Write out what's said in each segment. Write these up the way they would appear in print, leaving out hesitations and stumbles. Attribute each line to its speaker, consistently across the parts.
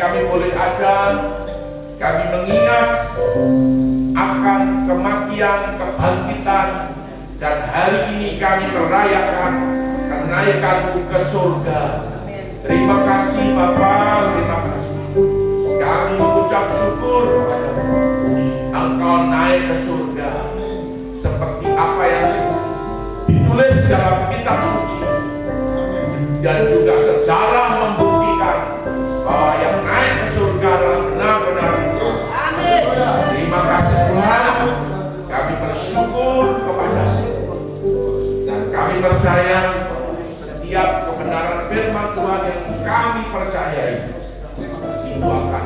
Speaker 1: kami boleh ada, kami mengingat akan kematian, kebangkitan, dan hari ini kami merayakan kenaikan-Mu ke surga. Terima kasih Bapa, terima kasih. Kami mengucap syukur Engkau naik ke surga seperti apa yang ditulis dalam kitab suci, dan juga sejarah membuktikan bahwa yang naik ke surga adalah benar-benar Yesus. Terima kasih Tuhan, kami bersyukur kepada-Mu dan kami percaya setiap kebenaran firman Tuhan yang kami percayai itu akan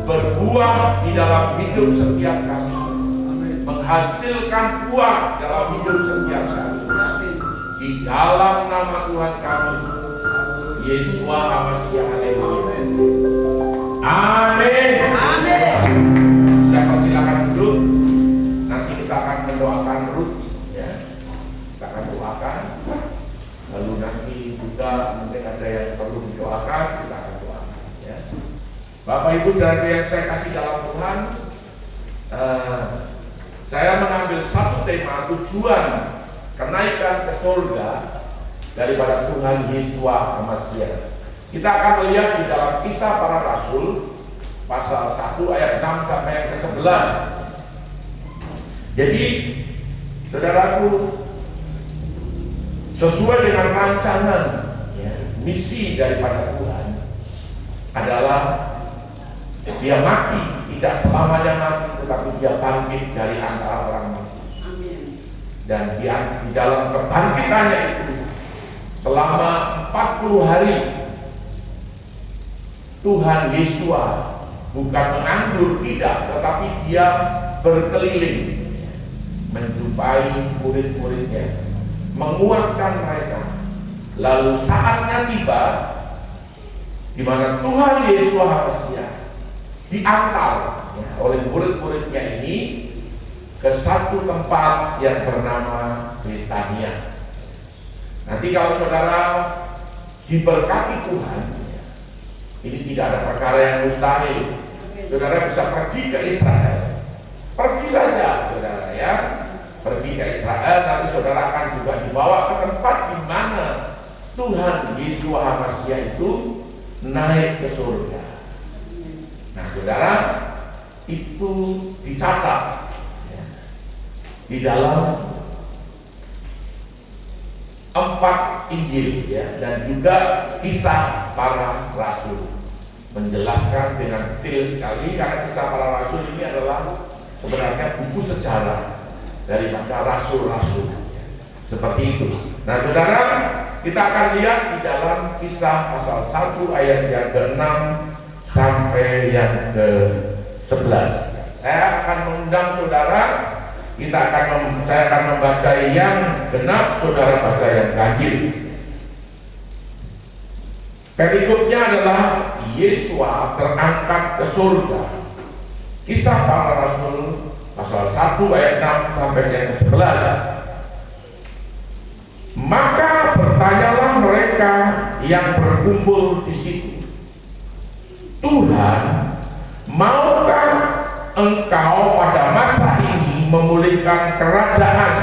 Speaker 1: berbuah di dalam hidup setiap kami, menghasilkan buah dalam hidup setiap kami. Di dalam nama Tuhan kami, Yesua HaMashiach. Haleluya. Amin. Amin. Saya persilakan duduk. Nanti kita akan mendoakan Ruth, ya. Kita akan doakan. Lalu nanti juga mungkin ada yang perlu didoakan, kita akan doakan, ya. Bapak Ibu dan yang saya kasih dalam Tuhan, saya mengambil satu tema tujuan kenaikan ke surga daripada Tuhan Yesua HaMashiach. Kita akan melihat di dalam Kisah Para Rasul pasal 1 ayat 6 sampai yang ke-11. Jadi, saudaraku, sesuai dengan rancangan, ya, misi daripada Tuhan adalah Dia mati, tidak selamanya mati, tetapi Dia bangkit dari antara orang mati. Dan di dalam kebangkitannya itu selama 40 hari Tuhan Yesua bukan menganggur, tidak, tetapi Dia berkeliling menjumpai murid-muridnya, menguatkan mereka. Lalu saatnya tiba di mana Tuhan Yesua HaMashiach diantar, ya, oleh murid-muridnya ini ke satu tempat yang bernama Betania. Nanti kalau saudara diberkati Tuhan, ini tidak ada perkara yang mustahil. Saudara bisa pergi ke Israel, pergi saja saudara, ya, pergi ke Israel. Nanti saudara akan juga dibawa ke tempat di mana Tuhan Yesua HaMashiach itu naik ke surga. Nah saudara, itu dicatat di dalam 4 Injil, ya, dan juga Kisah Para Rasul, menjelaskan dengan detail sekali, karena Kisah Para Rasul ini adalah sebenarnya buku sejarah daripada rasul-rasul, seperti itu. Nah saudara, kita akan lihat di dalam Kisah pasal 1 ayat yang ke-6 sampai yang ke-11. Saya akan mengundang saudara, saya akan membaca yang genap, saudara baca yang ganjil. Perikopnya adalah Yesua terangkat ke surga. Kisah Para Rasul pasal 1 ayat 6 sampai yang ke-11. Maka bertanyalah mereka yang berkumpul di situ, Tuhan, maukah Engkau pada masa ini memulihkan kerajaan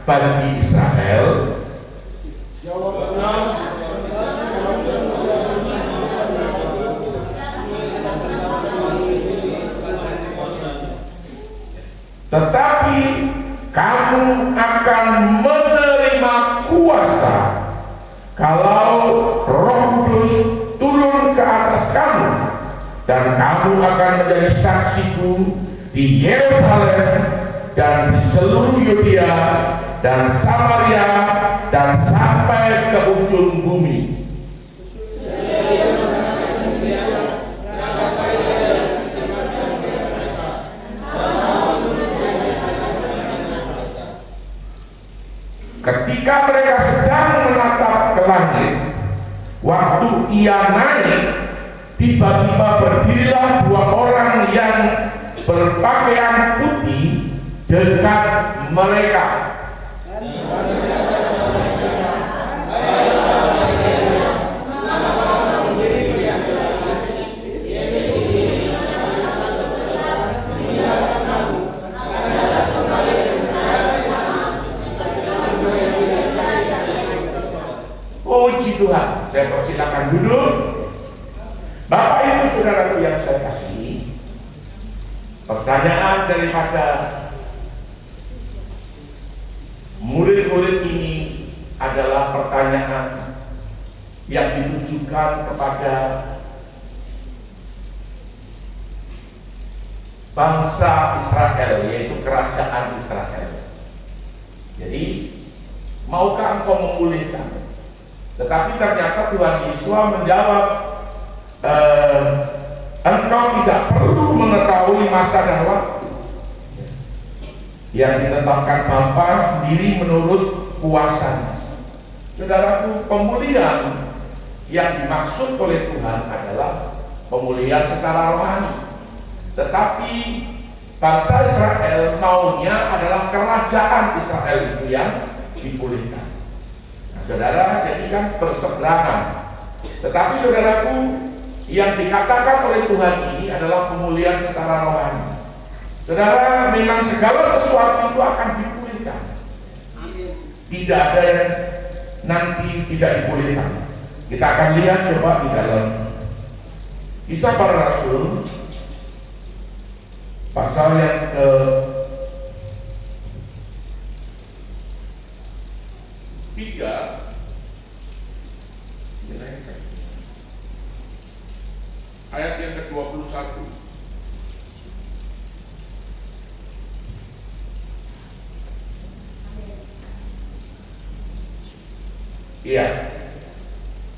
Speaker 1: bagi Israel? Tetapi kamu akan menerima kuasa kalau Roh Kudus turun ke atas kamu, dan kamu akan menjadi saksiku di Yerusalem dan di seluruh Yudea dan Samaria dan sampai ke ujung bumi. Ketika mereka sedang menatap ke langit, waktu Ia naik, tiba-tiba berdirilah 2 orang yang berpakaian putih dekat mereka. saudaraku yang saya kasihi, pertanyaan daripada murid-murid ini adalah pertanyaan yang ditujukan kepada bangsa Israel, yaitu kerajaan Israel. Jadi, maukah engkau memulihkan? Tetapi ternyata Tuhan Yesus menjawab, engkau tidak perlu mengetahui masa dan waktu yang ditetapkan Bapa sendiri menurut kuasanya. Saudaraku, pemulihan yang dimaksud oleh Tuhan adalah pemulihan secara rohani. Tetapi bangsa Israel maunya adalah kerajaan Israel itu yang dipulihkan. Nah, saudara, jadi kan berseberangan. Tetapi saudaraku, yang dikatakan oleh Tuhan ini adalah pemulihan secara rohani. Saudara, memang segala sesuatu itu akan dipulihkan. Tidak ada yang nanti tidak dipulihkan. Kita akan lihat coba di dalam Kisah Para Rasul pasal yang ke-3, ayat yang ke-21. Iya,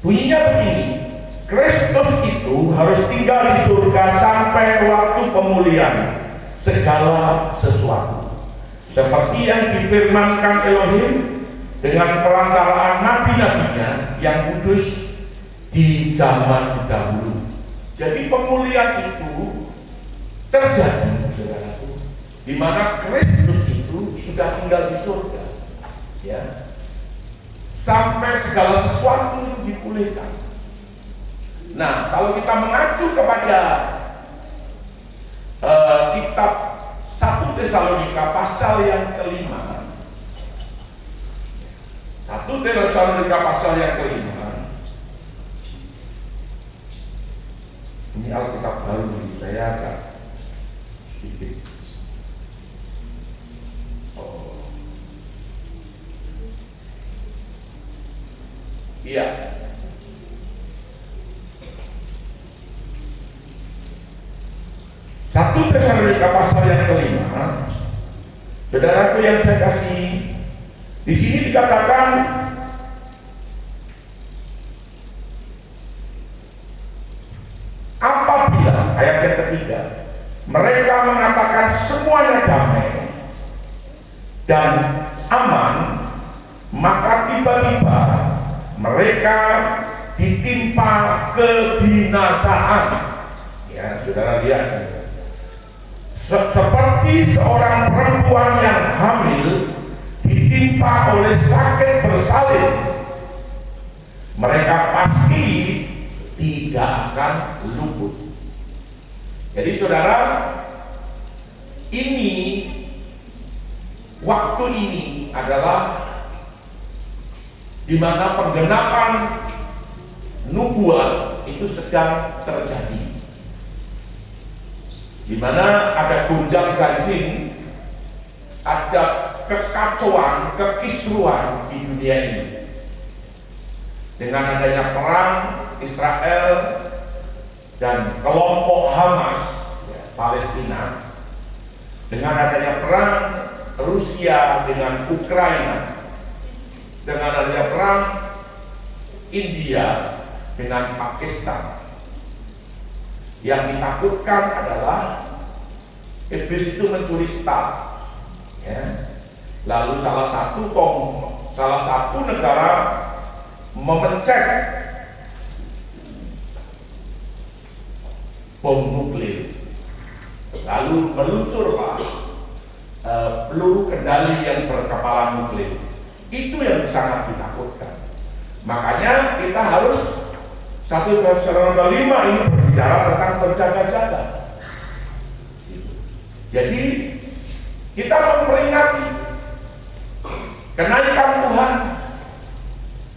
Speaker 1: bunyinya begini: Kristus itu harus tinggal di surga sampai waktu pemulihan segala sesuatu, seperti yang difirmankan Elohim dengan perantaraan nabi-nabinya yang kudus di zaman dahulu. Jadi pemulihan itu terjadi, saudaraku, di mana Kristus itu sudah tinggal di surga, ya, sampai segala sesuatu itu dipulihkan. Nah, kalau kita mengacu kepada kitab 1 Tesalonika pasal yang ke-5, 1 Tesalonika pasal yang ke-5, ini Alkitab baru, jadi saya agak sedikit. Iya. 1 Tesalonika pasal yang ke-5, saudaraku yang saya kasih, di sini dikatakan apabila, ayat yang ketiga, mereka mengatakan semuanya damai dan aman, maka tiba-tiba mereka ditimpa kebinasaan. Ya, saudara lihat, seperti seorang perempuan yang hamil ditimpa oleh sakit bersalin, mereka pasti tidak akan luput. Jadi saudara, ini waktu ini adalah di mana penggenapan nubuat itu sedang terjadi, di mana ada gonjang-ganjing, ada kekacauan, kekisruan di dunia ini. Dengan adanya perang Israel dan kelompok Hamas, ya, Palestina, dengan adanya perang Rusia dengan Ukraina, dengan adanya perang India dengan Pakistan, yang ditakutkan adalah iblis itu mencuri start, ya. Lalu salah satu negara memencet bom nuklir, lalu meluncurlah peluru kendali yang berkepala nuklir. Itu yang sangat ditakutkan. Makanya kita harus 1 Tesalonika 5 ini berbicara tentang berjaga-jaga. Jadi kita memperingati kenaikan Tuhan,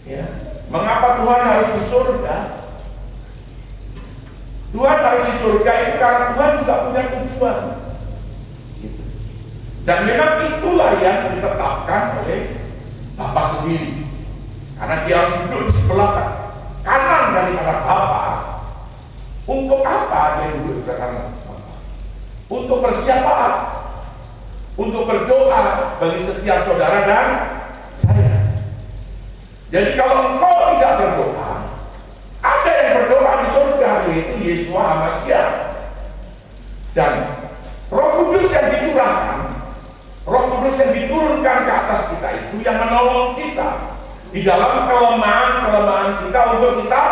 Speaker 1: ya. Mengapa Tuhan harus ke surga? Tuhan harus di surga itu karena Tuhan juga punya tujuan. Gitu. Dan memang itulah yang ditetapkan oleh Bapa sendiri. Karena dia harus duduk di sebelah kanan daripada Bapa. Untuk apa dia duduk di sebelah kanan Bapa? Untuk bersiapa? Untuk berdoa bagi setiap saudara dan saya. Jadi kalau engkau tidak berdoa, ada yang berdoa di surga, yaitu Yesus HaMashiach. Dan Roh Kudus yang dicurahkan, Roh Kudus yang diturunkan ke atas kita itu yang menolong kita di dalam kelemahan-kelemahan kita untuk kita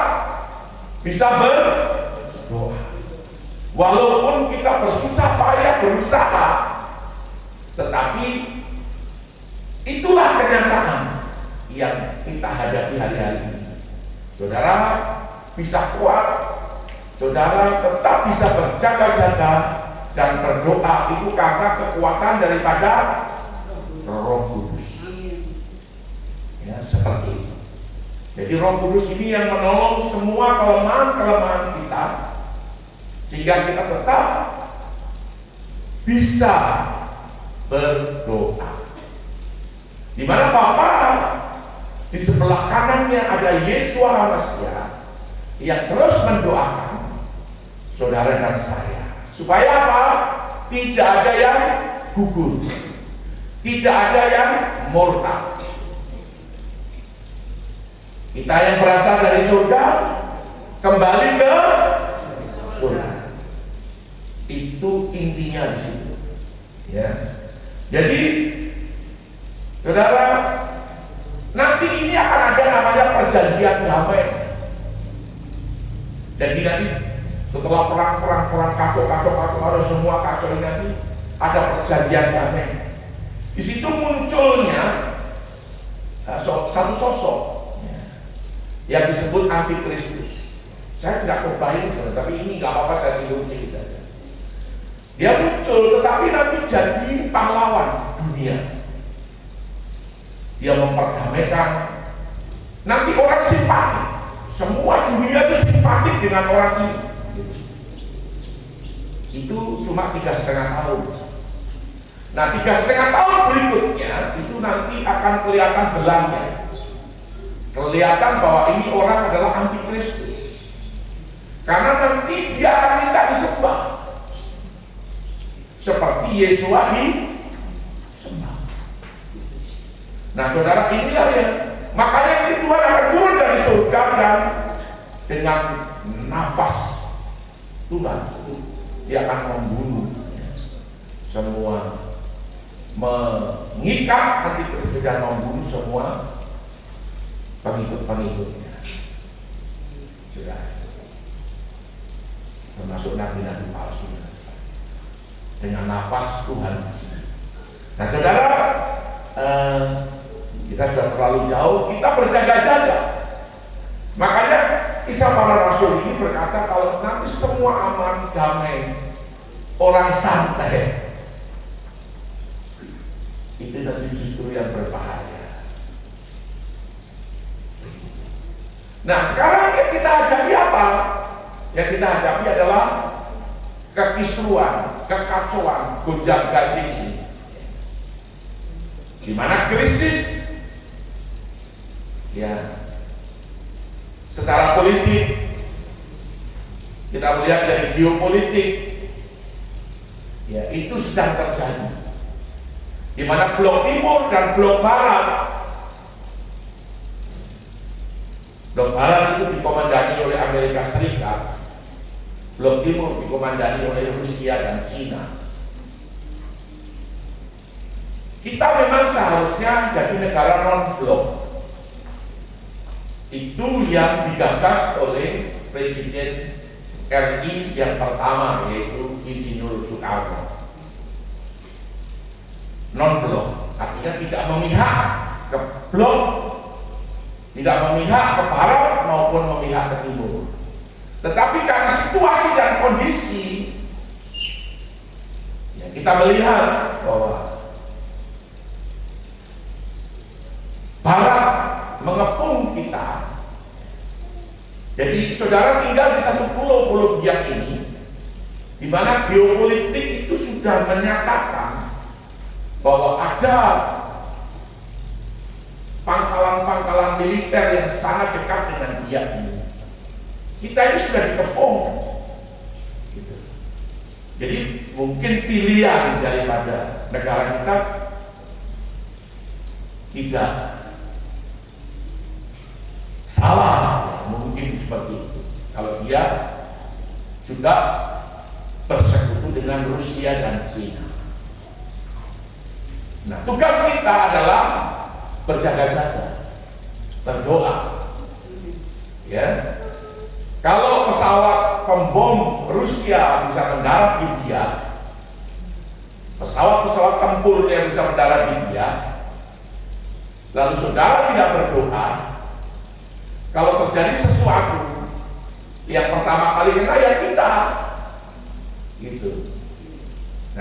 Speaker 1: bisa berdoa. Walaupun kita bersusah payah berusaha, tetapi itulah kenyataan yang kita hadapi hari-hari ini. Saudara bisa kuat, saudara tetap bisa berjaga-jaga dan berdoa itu karena kekuatan daripada Roh Kudus. Ya, seperti itu. Jadi Roh Kudus ini yang menolong semua kelemahan-kelemahan kita sehingga kita tetap bisa berdoa. Di mana Bapa di sebelah kanannya ada Yesus HaMashiach yang terus mendoakan saudara dan saya. Supaya apa? Tidak ada yang gugur, tidak ada yang murtad. Kita yang berasal dari surga kembali ke surga. Itu intinya di situ. Ya. Jadi, saudara, nanti ini akan ada namanya perjanjian damai. Jadi nanti setelah perang kacau ada semua kacau ini nanti ada perjanjian damai. Di situ munculnya satu sosok yang disebut antikristus. Saya tidak kebayang, tapi ini nggak apa-apa saya singgung sedikit aja. Dia muncul, tetapi nanti jadi pahlawan dunia. Dia memperdamaikan. Nanti orang simpatik. Semua dunia itu simpatik dengan orang ini. Itu cuma 3,5 tahun. Nah, 3,5 tahun berikutnya itu nanti akan kelihatan belangnya. Kelihatan bahwa ini orang adalah antikristus. Karena nanti dia akan minta disembah. Seperti Yesus disembah. Nah, saudara, inilah yang makanya ini Tuhan akan turun dari surga dan dengan nafas Tuhan dia akan membunuh semua, mengikat antikristus dan membunuh semua pengikut-pengikutnya. Sudah, termasuk nabi-nabi palsu dengan nafas Tuhan. Nah, saudara, kita sudah terlalu jauh, kita berjaga-jaga. Makanya kisah para rasul ini berkata kalau nanti semua aman, damai, orang santai, itu nanti justru yang berbahaya. Nah, sekarang yang kita hadapi apa? Yang kita hadapi adalah kekisruan, kekacauan, gonjang-ganjing ini. Di mana krisis ya secara politik, kita melihat dari geopolitik ya itu sedang terjadi. Di mana blok timur dan blok barat, blok barat itu dikomandani oleh Amerika Serikat, blok timur dikomandani oleh Rusia dan Cina. Kita memang seharusnya jadi negara non-blok. Itu yang digagas oleh Presiden RI yang pertama, yaitu Insinyur Soekarno. Non-blok, artinya tidak memihak ke blok, tidak memihak ke barat maupun memihak ke timur. Tetapi karena situasi dan kondisi, ya kita melihat bahwa barat mengepung kita. Jadi saudara tinggal di satu pulau biak ini. dan menyatakan bahwa ada pangkalan-pangkalan militer yang sangat dekat dengan dia ini. Kita ini sudah dikepung. Gitu. Jadi mungkin pilihan daripada negara kita tidak salah, mungkin seperti itu. Kalau dia juga bersekutu dengan Rusia dan China. Nah, tugas kita adalah berjaga-jaga, berdoa. Ya. Kalau pesawat pembom Rusia bisa mendarat di India, pesawat-pesawat tempur yang bisa mendarat di India, lalu saudara tidak berdoa, kalau terjadi sesuatu, yang pertama kali kena ya kita. Gitu.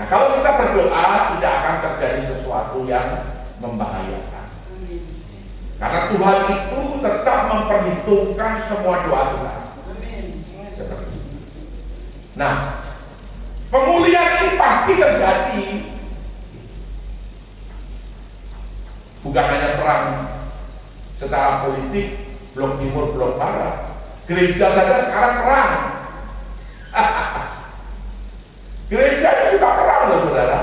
Speaker 1: Nah, kalau kita berdoa tidak akan terjadi sesuatu yang membahayakan. Karena Tuhan itu tetap memperhitungkan semua doa kita. Seperti itu. Nah, pemulihan ini pasti terjadi. Bukan hanya perang secara politik, blok timur, blok barat. Gereja saja sekarang perang. Gereja itu juga perang loh saudara.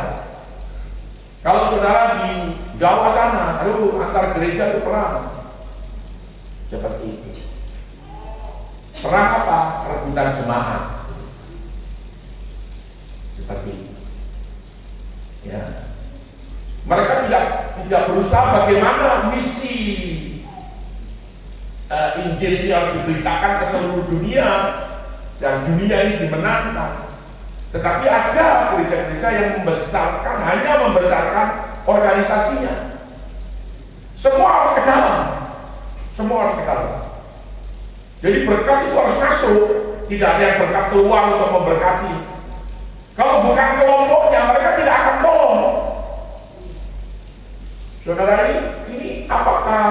Speaker 1: Kalau saudara di Jawa sana, aduh antar gereja itu perang. Seperti itu. Perang apa? Rebutan jemaat. Seperti itu. Ya. Mereka tidak berusaha bagaimana misi Injil ini harus diberitakan ke seluruh dunia dan dunia ini dimenangkan. Tetapi ada gereja-gereja yang hanya membesarkan organisasinya. Semua harus ke dalam. Semua harus ke dalam. Jadi berkat itu harus masuk. Tidak ada yang berkat keluar untuk memberkati. Kalau bukan kelompoknya, mereka tidak akan tolong. Saudara, ini apakah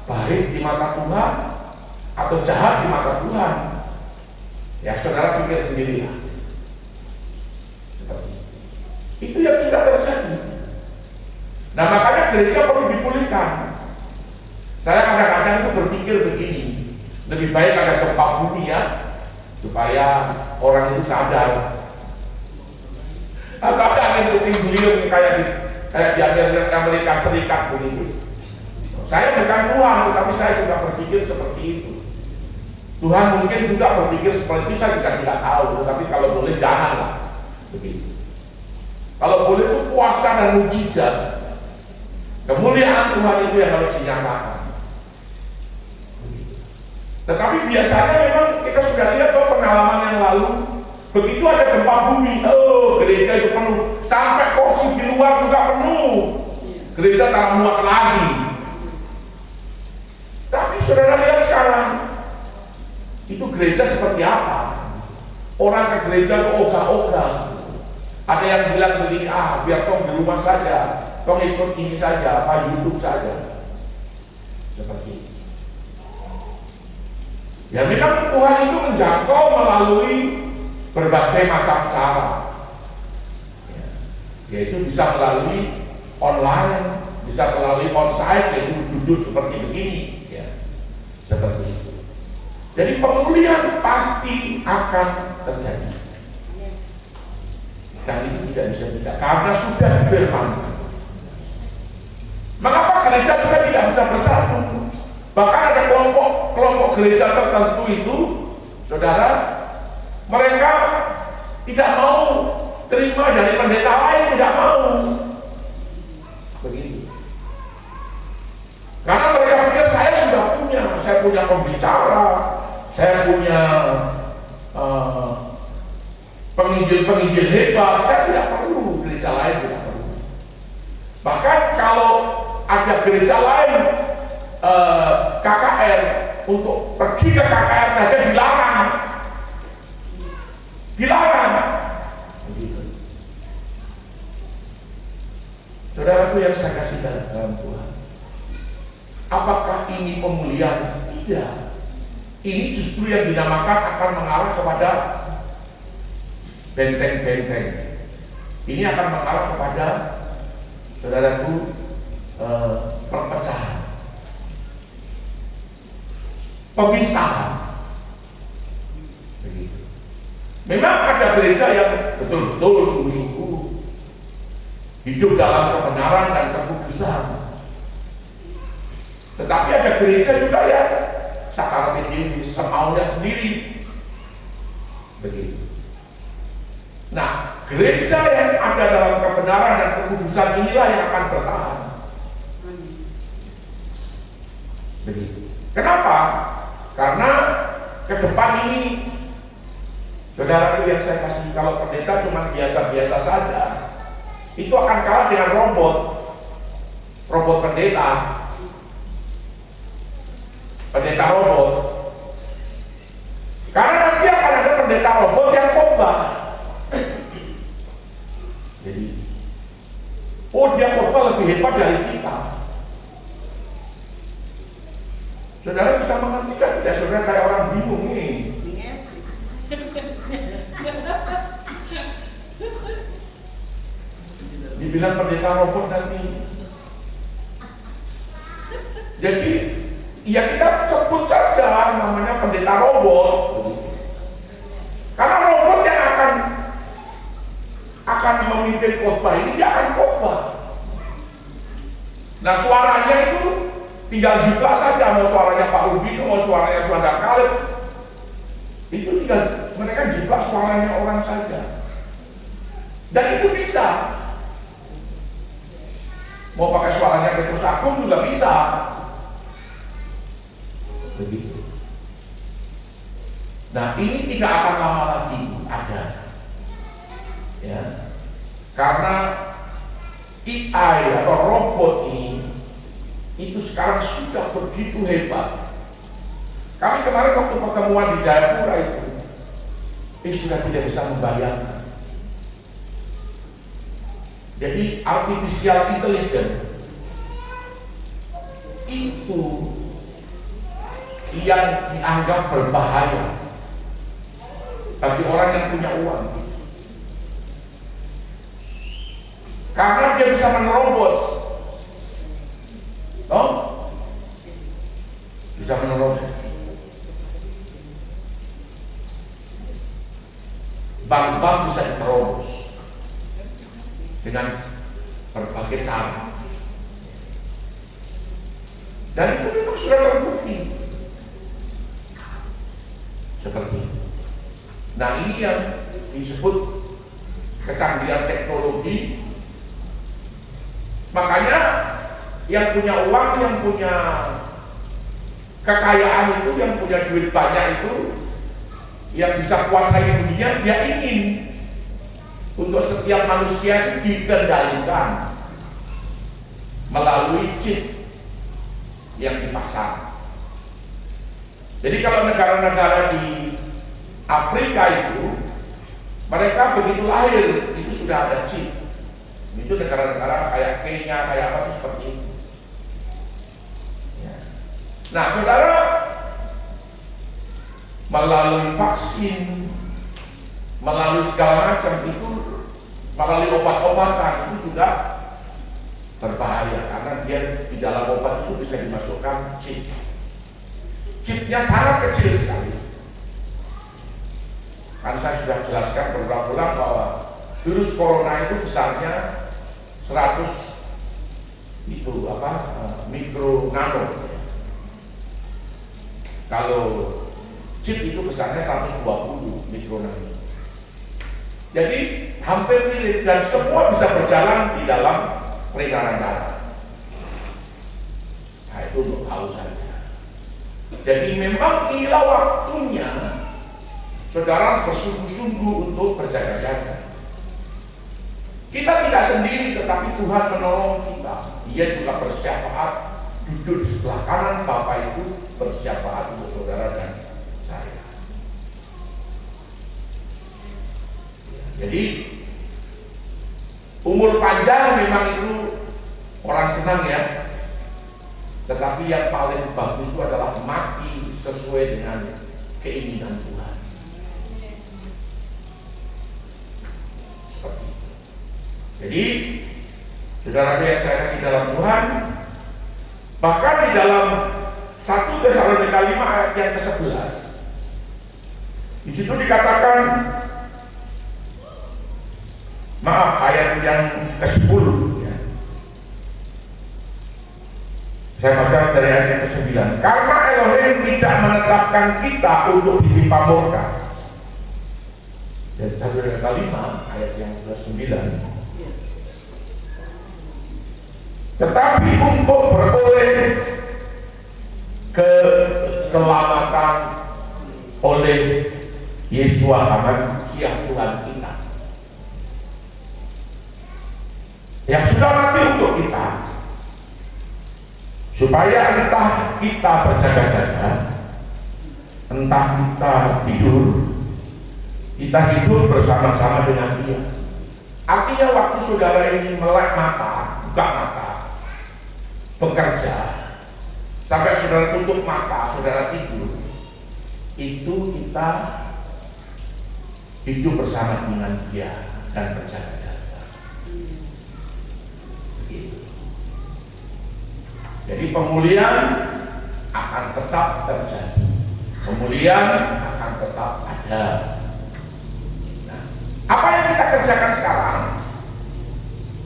Speaker 1: baik di mata Tuhan atau jahat di mata Tuhan? Ya saudara pikir sendirilah. Itu yang sudah terjadi. Nah, makanya gereja perlu dipulihkan. Saya kadang-kadang itu berpikir begini, lebih baik ada gempa bumi ya, supaya orang itu sadar. Atau ada angin puting beliung kayak di Amerika Serikat begitu. Saya bukan Tuhan, tetapi saya juga berpikir seperti itu. Tuhan mungkin juga berpikir seperti itu, saya juga tidak tahu. Tetapi kalau boleh janganlah begitu. Kalau boleh itu kuasa dan mujizat, kemuliaan Tuhan itu yang harus dinyatakan. Tetapi biasanya memang kita sudah lihat pengalaman yang lalu, begitu ada gempa bumi, gereja itu penuh, sampai kursi di luar juga penuh, gereja tak muat lagi. Tapi saudara lihat sekarang, itu gereja seperti apa? Orang ke gereja itu ogah-ogah. Ada yang bilang begini, biar tong di rumah saja, tong ikut ini saja, YouTube saja. Seperti itu. Ya memang Tuhan itu menjangkau melalui berbagai macam cara. Yaitu bisa melalui online, bisa melalui onsite, yaitu duduk seperti begini. Ya. Seperti itu. Jadi pemulihan pasti akan terjadi. Dan itu tidak bisa tidak, karena sudah difirmankan. Mengapa gereja juga tidak bisa bersatu? Bahkan ada kelompok gereja tertentu itu, saudara, mereka tidak mau terima dari pendeta lain, tidak mau. Begitu. Karena mereka pikir saya punya pembicara, saya punya penginjil hebat, saya tidak perlu gereja lain, tidak perlu. Bahkan kalau ada gereja lain KKR, untuk pergi ke KKR saja dilarang. Begitu. Saudaraku yang saya kasih dalam Tuhan, apakah ini pemulihan? Tidak. Ini justru yang dinamakan akan mengarah kepada benteng-benteng ini akan mengarah kepada, saudaraku, perpecahan, pemisahan. Begitu. Memang ada gereja yang betul-betul sungguh-sungguh hidup dalam kebenaran dan kekudusan. Tetapi ada gereja juga ya sakar ini semaunya sendiri. Begitu. Nah, gereja yang ada dalam kebenaran dan kekudusan inilah yang akan bertahan. Begitu. Kenapa? Karena ke depan ini, saudara yang saya kasih, kalau pendeta cuma biasa-biasa saja, itu akan kalah dengan robot pendeta robot. Karena nanti akan ada pendeta robot yang khotbah. Jadi, dia khotbah lebih hebat dari kita. Saudara bisa mengertikan tidak? Saudara kayak orang bingung nih. Dibilang pendeta robot nanti. Jadi ya kita sebut saja namanya pendeta robot. Karena robot yang akan memimpin khotbah ini, dia akan khotbah. Nah, suaranya itu tinggal jiplak saja, mau suaranya Pak Rubino, mau suaranya Saudara Kaleb, itu tinggal mereka jiplak suaranya orang saja. Dan itu bisa. Mau pakai suaranya Petrus Agung juga bisa. Begitu. Nah, ini tidak akan lama lagi ada. Ya. Karena AI atau robot ini itu sekarang sudah begitu hebat. Kami kemarin waktu pertemuan di Jayapura itu sudah tidak bisa membayangkan. Jadi artificial intelligence itu yang dianggap berbahaya bagi orang yang punya uang, karena dia bisa menerobos, bisa menerobos bank-bank, bisa diterobos dengan berbagai cara, dan itu memang sudah terbukti seperti itu. Nah, ini yang disebut kecanggihan teknologi. Makanya yang punya uang, yang punya kekayaan itu, yang punya duit banyak itu, yang bisa kuasai dunia, dia ingin untuk setiap manusia itu dikendalikan melalui chip yang dipasang. Jadi kalau negara-negara di Afrika itu, mereka begitu lahir itu sudah ada chip. Itu negara-negara kayak Kenya, kayak apa itu seperti itu. Ya. Nah, saudara, melalui vaksin, melalui segala macam itu, melalui obat-obatan itu juga berbahaya, karena dia di dalam obat itu bisa dimasukkan chip. Chipnya sangat kecil sekali. Kan saya sudah jelaskan berulang-ulang bahwa virus corona itu besarnya 100 mikro nano. Kalau chip itu besarnya 120 mikro nano. Jadi hampir mirip, dan semua bisa berjalan di dalam peredaran darah. Nah, itu untuk tahu saja. Jadi memang inilah waktunya saudara bersungguh-sungguh untuk berjaga-jaga. Kita tidak sendiri, tetapi Tuhan menolong kita. Dia juga bersyafaat, duduk di sebelah kanan Bapa itu, bersyafaat untuk saudara dan saya. Jadi umur panjang memang itu orang senang ya. Tetapi yang paling bagus itu adalah mati sesuai dengan keinginan Tuhan. Seperti itu. Jadi, saudara yang saya kasih dalam Tuhan, bahkan di dalam 1 Tesalonika 5 ayat yang ke-11, di situ dikatakan, ayat yang ke-10 ya. Saya baca dari ayat yang ke-9. Karena Elohim tidak menetapkan kita untuk ditimpa murka. Dan 1 Tesalonika 5 ayat yang ke-9. Tetapi untuk beroleh keselamatan oleh Yesus Masia Tuhan kita, yang sudah mati untuk kita, supaya entah kita berjaga-jaga, entah kita hidup bersama-sama dengan Dia. Artinya waktu saudara ini melek mata, buka mata, bekerja, sampai saudara tutup mata, saudara tidur, itu kita hidup bersama dengan Dia dan berjaga-jaga. Begitu. Jadi pemulihan akan tetap terjadi, pemulihan akan tetap ada. Nah, apa yang kita kerjakan sekarang?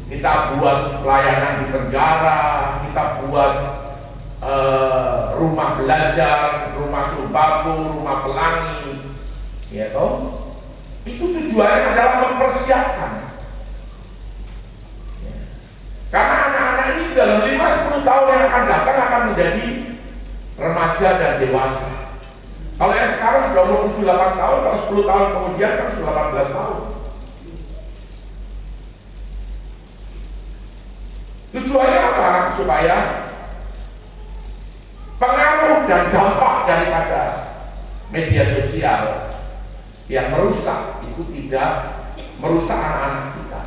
Speaker 1: Kita buat pelayanan di penjara, kita buat rumah belajar, rumah sembako, rumah pelangi, ya toh? Itu tujuannya adalah mempersiapkan. Ya. Karena anak-anak ini dalam 5-10 tahun yang akan datang akan menjadi remaja dan dewasa. Kalau yang sekarang sudah umur 7-8 tahun, kalau 10 tahun kemudian kan sudah 18 tahun. Tujuannya apa? Supaya pengaruh dan dampak daripada media sosial yang merusak itu tidak merusak anak-anak kita,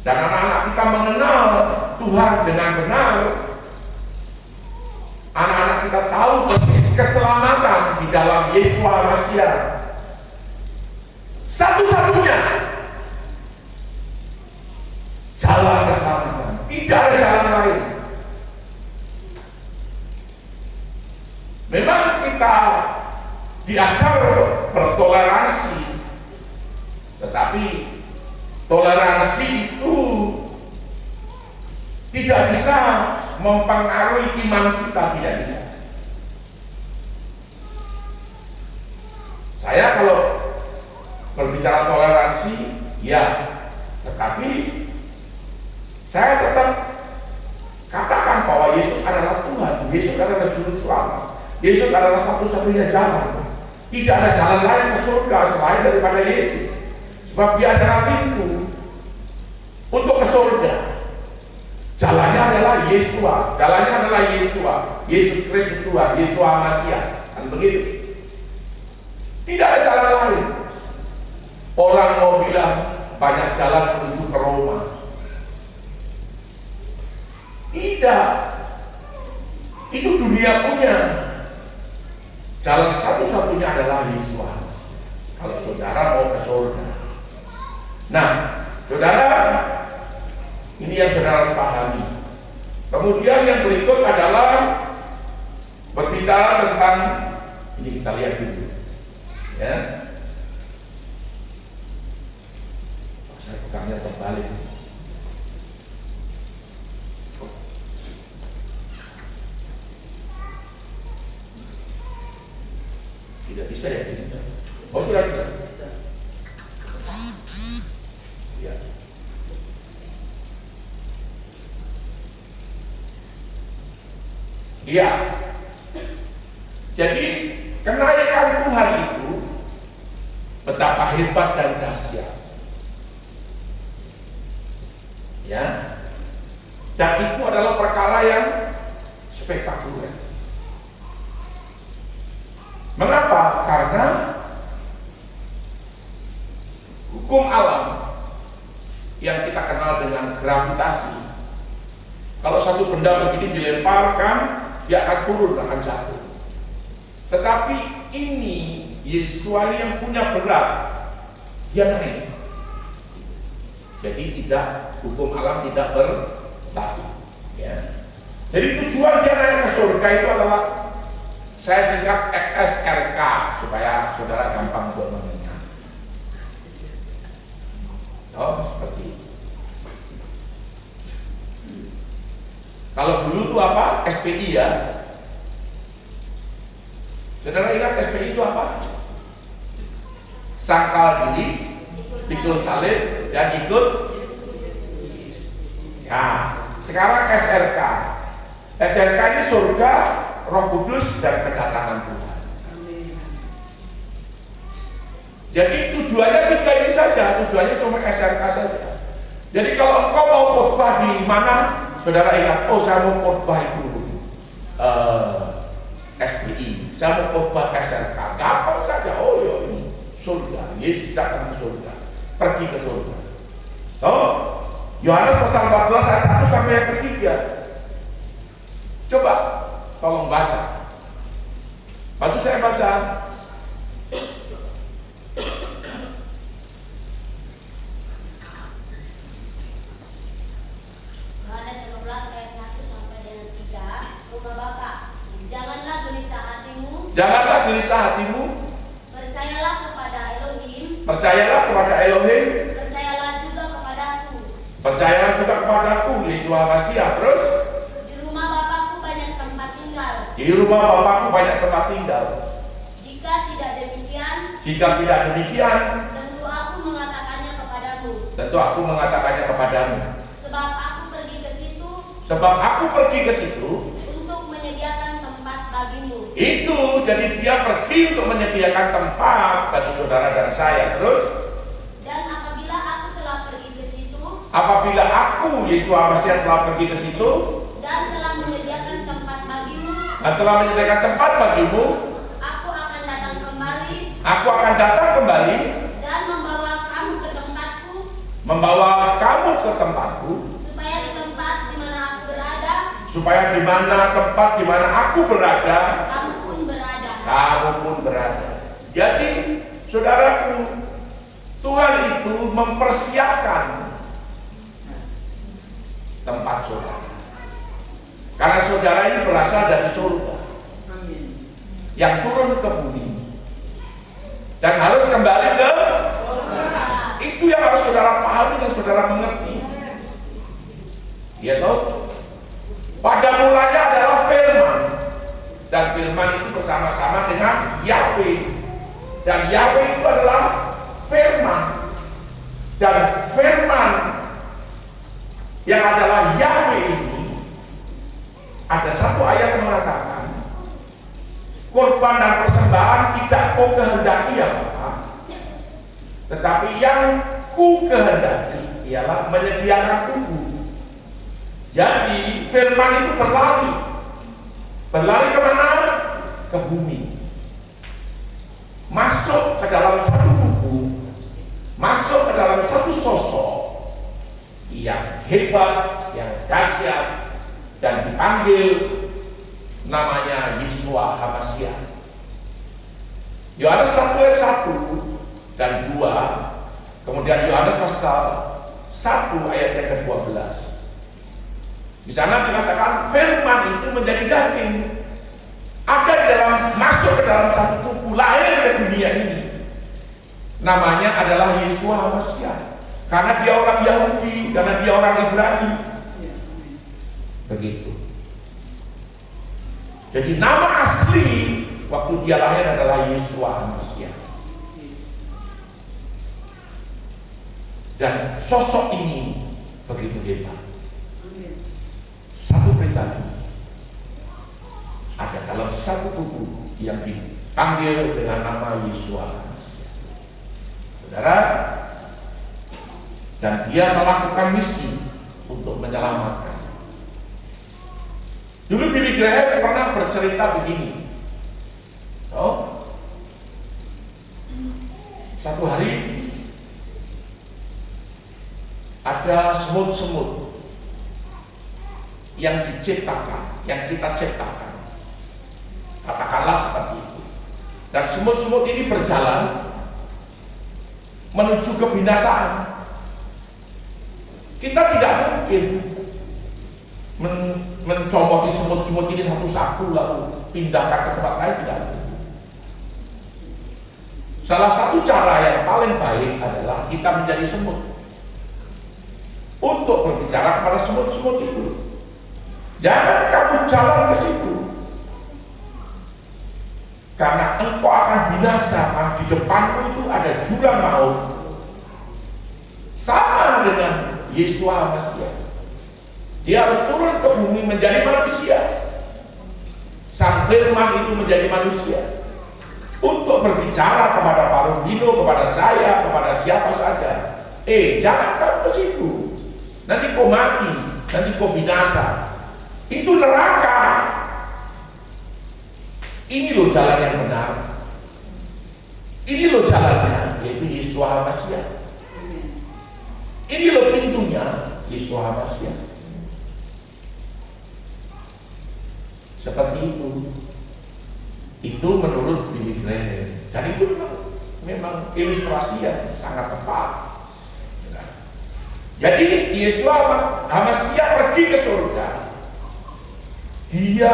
Speaker 1: dan anak-anak kita mengenal Tuhan dengan benar. Anak-anak kita tahu persis keselamatan di dalam Yesus Masia, satu-satunya jalan keselamatan, tidak ada jalan lain. Memang kita diajar untuk bertoleransi, tetapi toleransi itu tidak bisa mempengaruhi iman kita, tidak bisa. Saya kalau berbicara toleransi, ya, tetapi saya tetap katakan bahwa Yesus adalah Tuhan, Yesus adalah Juru Selamat, Yesus adalah satu-satunya jalan. Tidak ada jalan lain ke surga selain daripada Yesus. Sebab Dia adalah pintu untuk ke surga. Jalannya adalah Yesus, jalannya adalah Yesus Kristus Tuhan, Yesus Masia, kan begitu. Tidak ada jalan lain. Orang mau bilang banyak jalan menuju ke Roma. Tidak. Itu dunia punya. Jalan satu-satunya adalah Yesus. Kalau saudara mau ke surga. Nah, saudara, ini yang saudara harus pahami. Kemudian yang berikut adalah berbicara tentang, ini kita lihat dulu, ya. Saya pegangnya terbalik. Tidak bisa ya? Oh sudah. Ya. Iya. Jadi kenaikan Tuhan itu betapa hebat dan dahsyat. Ya. Dan itu adalah perkara yang spektakuler. Mengapa? Karena hukum alam yang kita kenal dengan gravitasi, kalau satu benda begini dilemparkan, dia akan turun, akan jatuh. Tetapi ini Yesus yang punya berat, dia naik. Jadi tidak, hukum alam tidak berlaku. Ya. Jadi tujuan dia naik ke surga itu adalah, saya singkat XSRK supaya saudara gampang untuk mengingat. Oh, seperti itu. Kalau dulu itu apa? SPI ya. Saudara ingat SPI itu apa? Sangkal diri, pikul salib, dan ikut. Ya, sekarang SRK. SRK ini surga, Roh Kudus, dan kedatangan Tuhan. Jadi tujuannya tiga ini saja, tujuannya cuma SRK saja. Jadi kalau engkau mau khotbah di mana, saudara ingat, oh saya mau khotbah itu SPI, saya mau khotbah SRK, gampang saja. Oh ya ini surga, Yesus datang ke surga, pergi ke surga. Oh, Yohanes pasal 14 ayat 1 sampai yang ketiga. Coba tolong baca. Bantu saya baca.
Speaker 2: Yohanes 15 ayat 1 sampai dengan 3. Rumah Bapa, janganlah gelisah hatimu.
Speaker 1: Janganlah gelisah hatimu.
Speaker 2: Percayalah kepada Elohim.
Speaker 1: Percayalah kepada Elohim.
Speaker 2: Percayalah juga kepadaku.
Speaker 1: Percayalah juga kepadaku. Yesus Masia. Terus
Speaker 2: Di rumah Bapakku banyak tempat tinggal.
Speaker 1: di rumah Bapakku banyak tempat tinggal.
Speaker 2: Jika tidak demikian,
Speaker 1: Jika tidak demikian,
Speaker 2: tentu aku mengatakannya kepadamu.
Speaker 1: tentu aku mengatakannya kepadamu.
Speaker 2: Sebab aku pergi ke situ
Speaker 1: Sebab aku pergi ke situ.
Speaker 2: untuk menyediakan tempat bagimu.
Speaker 1: Itu jadi dia pergi untuk menyediakan tempat bagi saudara dan saya. Terus
Speaker 2: Dan apabila aku telah pergi ke situ
Speaker 1: apabila aku Yesus Masia telah pergi ke situ
Speaker 2: dan telah menyediakan tempat bagimu,
Speaker 1: dan telah menyediakan tempat bagimu,
Speaker 2: aku akan datang kembali
Speaker 1: aku akan datang kembali
Speaker 2: dan membawa kamu ke tempatku,
Speaker 1: membawa kamu ke tempatku,
Speaker 2: supaya di tempat di mana aku berada,
Speaker 1: supaya di mana tempat di mana aku berada,
Speaker 2: kamu pun berada.
Speaker 1: kamu pun berada. Jadi, saudaraku, Tuhan itu mempersiapkan tempat saudara. Karena saudara ini berasal dari surga yang turun ke bumi dan harus kembali ke itu yang harus saudara pahami dan saudara mengerti. Ya toh? Pada mulanya adalah firman, dan firman itu bersama-sama dengan Yahweh, dan Yahweh itu adalah firman, dan firman yang adalah Yahweh ini ada satu ayat yang mengatakan korban dan persembahan tidak kau kehendaki ya Bapa, tetapi yang ku kehendaki ialah menyediakan tubuh. Jadi firman itu berlari kemana? Ke bumi, masuk ke dalam satu tubuh, masuk ke dalam satu sosok yang hebat, yang dahsyat, dan dipanggil namanya Yeshua HaMashiach. Yohanes 1 ayat 1 dan 2, kemudian Yohanes pasal 1 ayat yang ke-12. Di sana dikatakan firman itu menjadi daging, ada di dalam, masuk ke dalam satu tubuh, lahir ke dunia ini. Namanya adalah Yeshua HaMashiach, karena dia orang Yahudi, karena dia orang Ibrani. Begitu. Jadi nama asli waktu dia lahir adalah Yeshua HaMashiach. Dan sosok ini begitu hebat. Satu pribadi ada dalam satu tubuh yang dipanggil dengan nama Yeshua HaMashiach. Saudara, dan dia melakukan misi untuk menyelamatkan. Dulu Billy Graham pernah bercerita begini. Oh, satu hari ada semut-semut yang diciptakan, yang kita ciptakan, katakanlah seperti itu. Dan semut-semut ini berjalan menuju kebinasaan. Kita tidak mungkin mencomoti semut-semut ini satu-satu lalu pindahkan ke tempat lain, tidak mungkin. Salah satu cara yang paling baik adalah kita menjadi semut untuk berbicara kepada semut-semut itu. Jangan kamu jalan ke situ, karena engkau akan binasa. Di depanmu itu ada jurang maut. Sama dengan Yesus Masias. Dia harus turun ke bumi menjadi manusia. Sang Firman itu menjadi manusia untuk berbicara kepada Pak Rudino, kepada saya, kepada siapa saja. Jangan kamu ke situ. Nanti kau mati, nanti kau binasa. Itu neraka. Ini loh jalan yang benar. Ini loh jalannya, yaitu Yesus Masias. Ini loh pintunya, Yesus Masias. Seperti itu. Itu menurut Billy Graham. Dan itu memang ilustrasi yang sangat tepat. Jadi Yesus Masias pergi ke surga. Dia,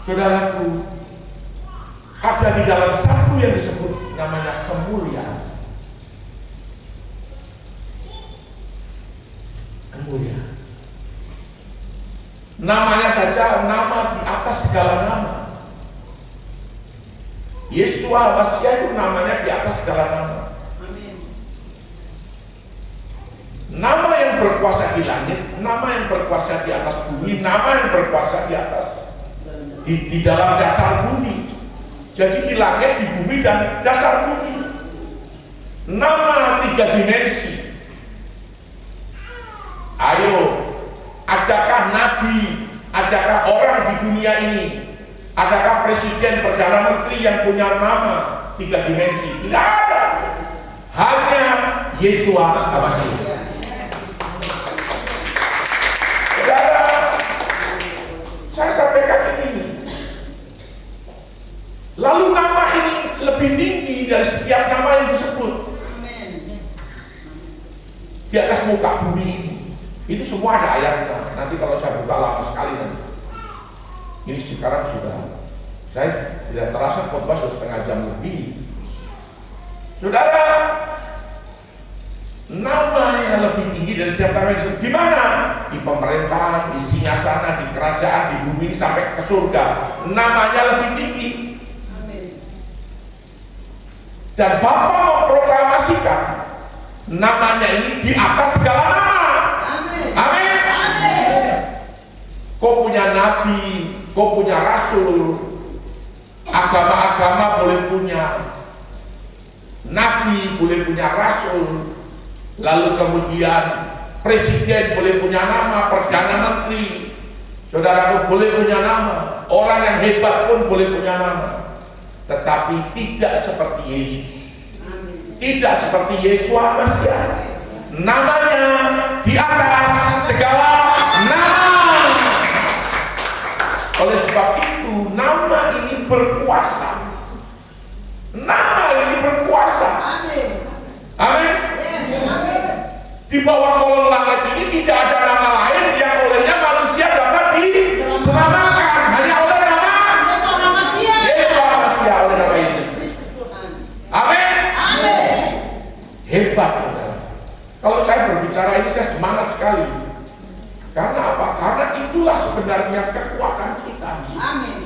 Speaker 1: saudaraku, ada di dalam satu yang disebut namanya kemuliaan. Kemuliaan. Namanya saja nama di atas segala nama. Yesus Masias itu namanya di atas segala nama. Nama yang berkuasa di langit, nama yang berkuasa di atas bumi, nama yang berkuasa di atas di dalam dasar bumi. Jadi di langit, di bumi, dan dasar bumi. Nama 3 dimensi. Ayo, adakah nabi, adakah orang di dunia ini, adakah presiden, perdana menteri yang punya nama 3 dimensi? Tidak ada. Hanya Yesus Masias. Saudara, saya sampaikan ini. Lalu nama ini lebih tinggi dari setiap nama yang disebut di atas muka bumi ini. Itu semua ada ayatnya. Nanti kalau saya buka lama sekali nanti. Ini sekarang sudah, saya tidak terasa khotbah sudah setengah jam lebih. Saudara, nama yang lebih tinggi dari setiap nama yang disebut. Di mana? Di pemerintahan, di singgasana, di kerajaan, di bumi sampai ke surga. Namanya lebih tinggi. Dan Bapa memproklamasikan namanya ini di atas segala nama. Amin. Kau punya nabi, kau punya rasul, agama-agama boleh punya nabi, boleh punya rasul, lalu kemudian presiden boleh punya nama, perdana menteri, saudara boleh punya nama, orang yang hebat pun boleh punya nama. Tetapi tidak seperti Yesus. Tidak seperti Yesus Masias. Namanya di atas segala nama. Oleh sebab itu, nama ini berkuasa. Nama ini berkuasa. Amin. Di bawah kolong langit ini tidak ada nama lain yang olehnya manusia dapat diselamatkan. Hanya oleh nama Yesus Masias, oleh nama Yesus. Amin. Hebat, saudara. Kalau saya berbicara ini saya semangat sekali. Karena apa? Karena itulah sebenarnya kekuatan kita. Amin.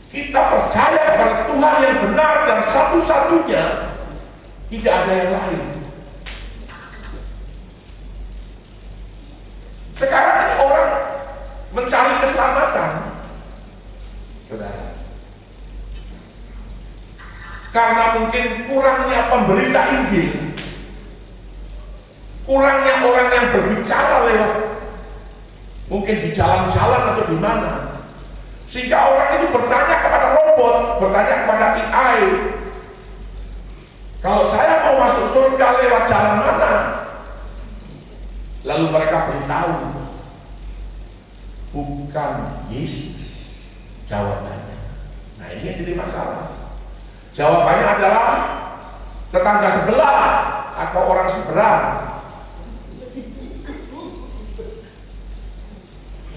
Speaker 1: Kita percaya kepada Tuhan yang benar dan satu-satunya, tidak ada yang lain. Sekarang ini orang mencari keselamatan, saudara, karena mungkin kurangnya pemberita Injil, kurangnya orang yang berbicara lewat mungkin di jalan-jalan atau di mana, sehingga orang itu bertanya kepada robot, bertanya kepada AI, kalau saya mau masuk surga lewat jalan mana? Lalu mereka beritahu, bukan Yesus jawabannya. Nah, ini yang jadi masalah. Jawabannya adalah tetangga sebelah atau orang seberang.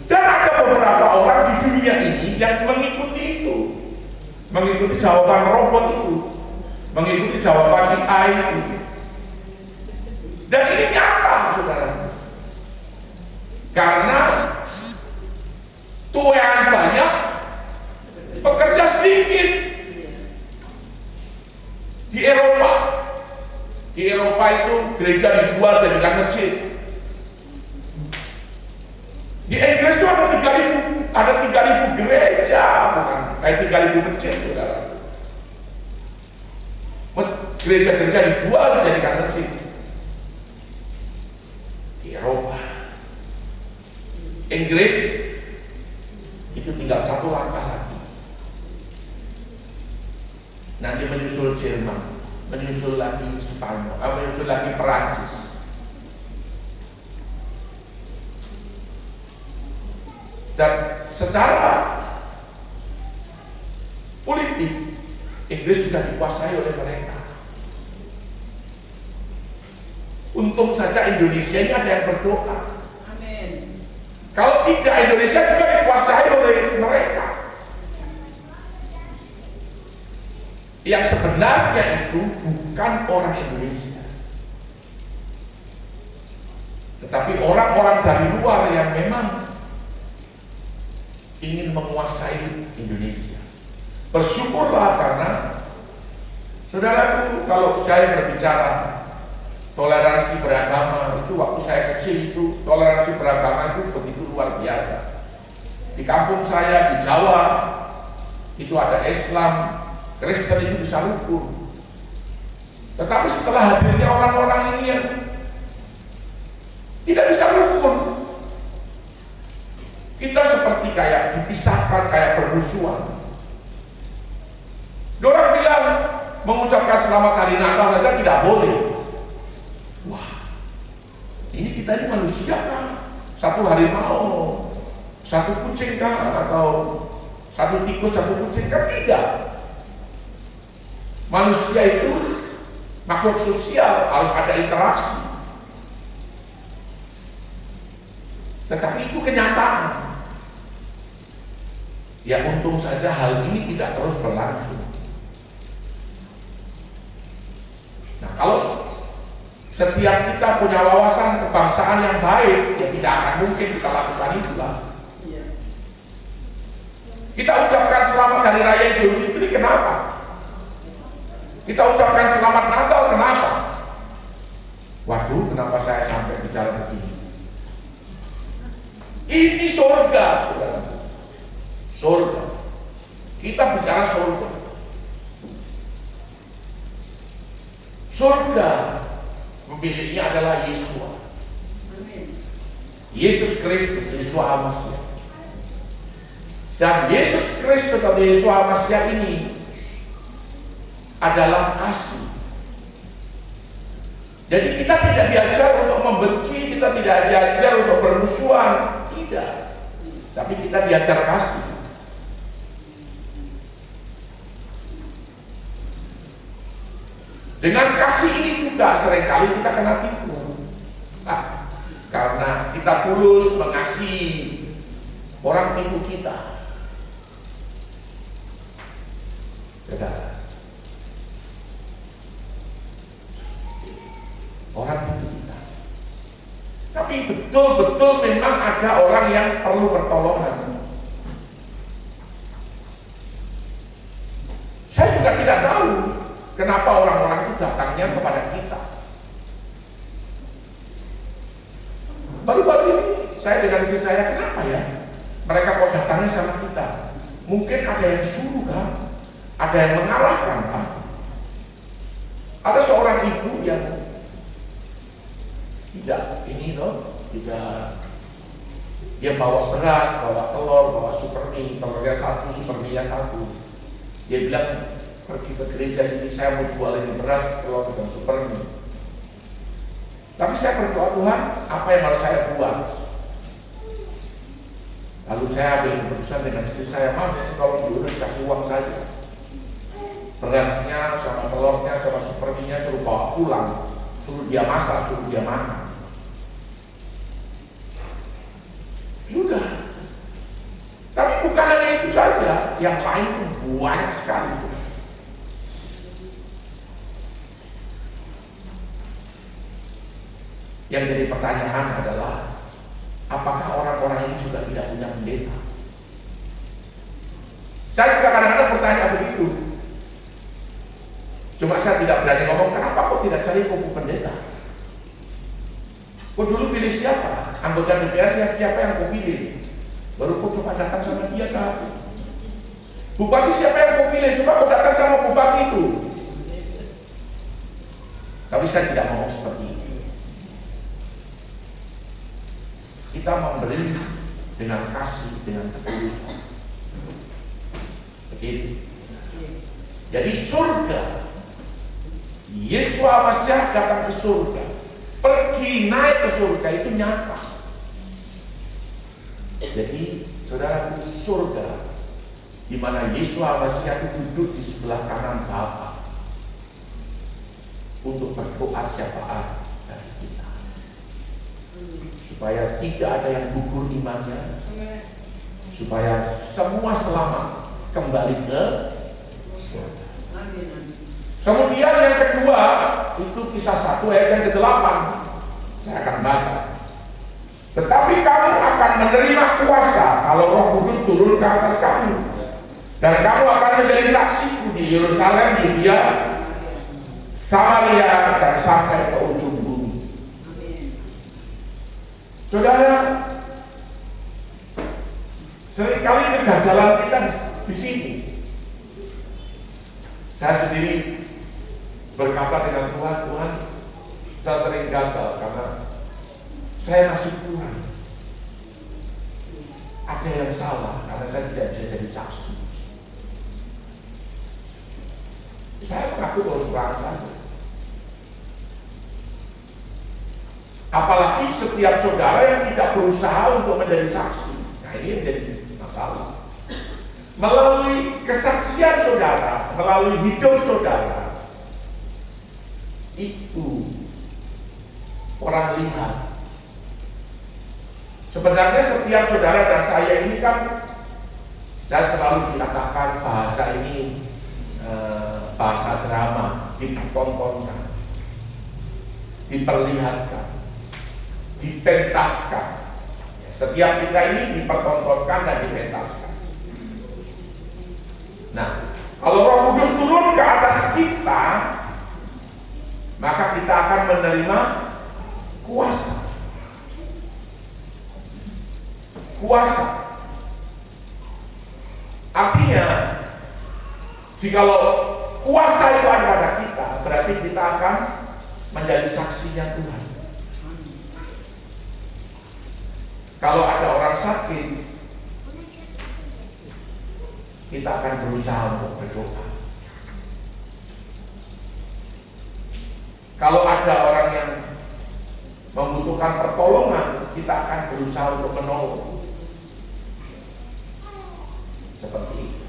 Speaker 1: Dan ada beberapa orang di dunia ini yang mengikuti itu, mengikuti jawaban robot itu, mengikuti jawaban AI itu. Dan ini nyata, saudara. Karena tuaan banyak, pekerja sedikit. Di Eropa itu gereja dijual jadikan masjid. Di Inggris itu ada 3.000 gereja, bukan kayak 3.000 masjid, saudara. Gereja-gereja dijual dijadikan masjid. Di Eropa, Inggris itu tinggal satu langkah lagi. Nanti menyusul Jerman, menyusul lagi Spanyol, menyusul lagi Perancis. Dan secara politik Inggris sudah dikuasai oleh mereka. Untung saja Indonesia ini ada yang berdoa.
Speaker 3: Amin.
Speaker 1: Kalau tidak, Indonesia juga dikuasai oleh mereka. Yang sebenarnya itu bukan orang Indonesia, tetapi orang-orang dari luar yang memang ingin menguasai Indonesia. Bersyukurlah karena saudaraku, kalau saya berbicara toleransi beragama itu, waktu saya kecil itu toleransi beragama itu begitu luar biasa. Di kampung saya di Jawa itu ada Islam, Kristen itu bisa rukun. Tetapi setelah hadirnya orang-orang ini yang tidak bisa rukun, kita seperti kayak dipisahkan, kayak bermusuhan. Orang bilang mengucapkan selamat hari Natal saja tidak boleh. Wah, ini kita ini manusia kan? Satu harimau, satu kucing kan? Atau satu tikus, satu kucing kan? Tidak. Manusia itu makhluk sosial, harus ada interaksi. Tetapi itu kenyataan. Ya untung saja hal ini tidak terus berlangsung. Nah, kalau setiap kita punya wawasan kebangsaan yang baik, ya tidak akan mungkin kita lakukan itulah. Kita ucapkan selamat Hari Raya Idul Fitri, kenapa? Kita ucapkan selamat Natal, kenapa? Waduh, kenapa saya sampai bicara begini? Ini surga, saudara. Surga. Kita bicara surga. Surga pemiliknya adalah Yesus. Yesus Kristus, Yesus Al-Masih. Dan Yesus Kristus atau Yesus Al-Masih ini adalah kasih. Jadi kita tidak diajar untuk membenci, kita tidak diajar untuk bermusuhan, tidak. Tapi kita diajar kasih. Dengan kasih ini juga seringkali kita kena tipu. Nah, karena kita tulus mengasihi, orang tipu kita. Saudara, orang tipu kita. Tapi betul-betul memang ada orang yang perlu pertolongan. Saya juga tidak tahu kenapa orang-orang itu datangnya kepada kita. Baru-baru ini saya dengan istri saya, kenapa ya mereka kok datangnya sama kita? Mungkin ada yang suruh kan? Ada yang mengarahkan kan? Ada seorang ibu yang tidak, ini loh, tidak, dia bawa beras, bawa telur, bawa supermi, telurnya satu, superminya satu. Dia bilang, pergi ke gereja ini, saya mau jual ini beras, telur dan supermi. Tapi saya berdoa, Tuhan, apa yang harus saya buat? Lalu saya ambil keputusan dengan istri saya, kalau diurus kasih uang saja. Berasnya sama telurnya sama superminya suruh bawa pulang. suruh dia masak, suruh dia makan. Sudah. Tapi bukan hanya itu saja, yang lain pun banyak sekali. Yang jadi pertanyaan adalah, apakah orang-orang ini juga tidak punya pendeta? Saya juga kadang-kadang bertanya begitu. Cuma saya tidak berani ngomong, kenapa kok tidak cari buku pendeta? Kok dulu pilih siapa? Anggota DPR ya, siapa yang kau pilih? Baru kau coba datang sama dia kan? Bupati siapa yang kau pilih? Coba kau datang sama bupati itu. Tapi saya tidak ngomong seperti itu. Kita memberi dengan kasih, dengan ketulusan. Begitu. Jadi surga, Yesus Masiah datang ke surga, pergi naik ke surga itu nyata. Jadi saudaraku, surga di mana Yesus Masiah itu duduk di sebelah kanan Bapa untuk berdoa syafaat dari kita, supaya tidak ada yang gugur imannya, supaya semua selamat kembali ke surga. Kemudian yang kedua itu Kisah 1 ayat yang ke-8. Saya akan baca. Tetapi kamu akan menerima kuasa kalau Roh Kudus turun ke atas kamu, dan kamu akan menjadi saksiku di Yerusalem, Yudea, Samaria, dan sampai ke ujung bumi. Saudara, seringkali kegagalan kita di sini. Saya sendiri berkata dengan Tuhan, Tuhan, saya sering gagal karena saya masih kurang. Ada yang salah karena saya tidak bisa jadi saksi. Saya mengaku terus terang saja. Apalagi setiap saudara yang tidak berusaha untuk menjadi saksi. Nah, ini yang jadi masalah. Melalui kesaksian saudara, melalui hidup saudara, itu orang lihat. Sebenarnya setiap saudara dan saya ini kan, saya selalu dikatakan bahasa ini bahasa drama, ditontonkan, diperlihatkan, dipentaskan. Setiap kita ini dipertontonkan dan dipentaskan. Nah, kalau Roh Kudus turun ke atas kita, maka kita akan menerima kuasa. Kuasa. Artinya, jikalau kuasa itu ada pada kita, berarti kita akan menjadi saksinya Tuhan. Kalau ada orang sakit, kita akan berusaha untuk berdoa. Kalau ada orang yang membutuhkan pertolongan, kita akan berusaha untuk menolong. Seperti itu.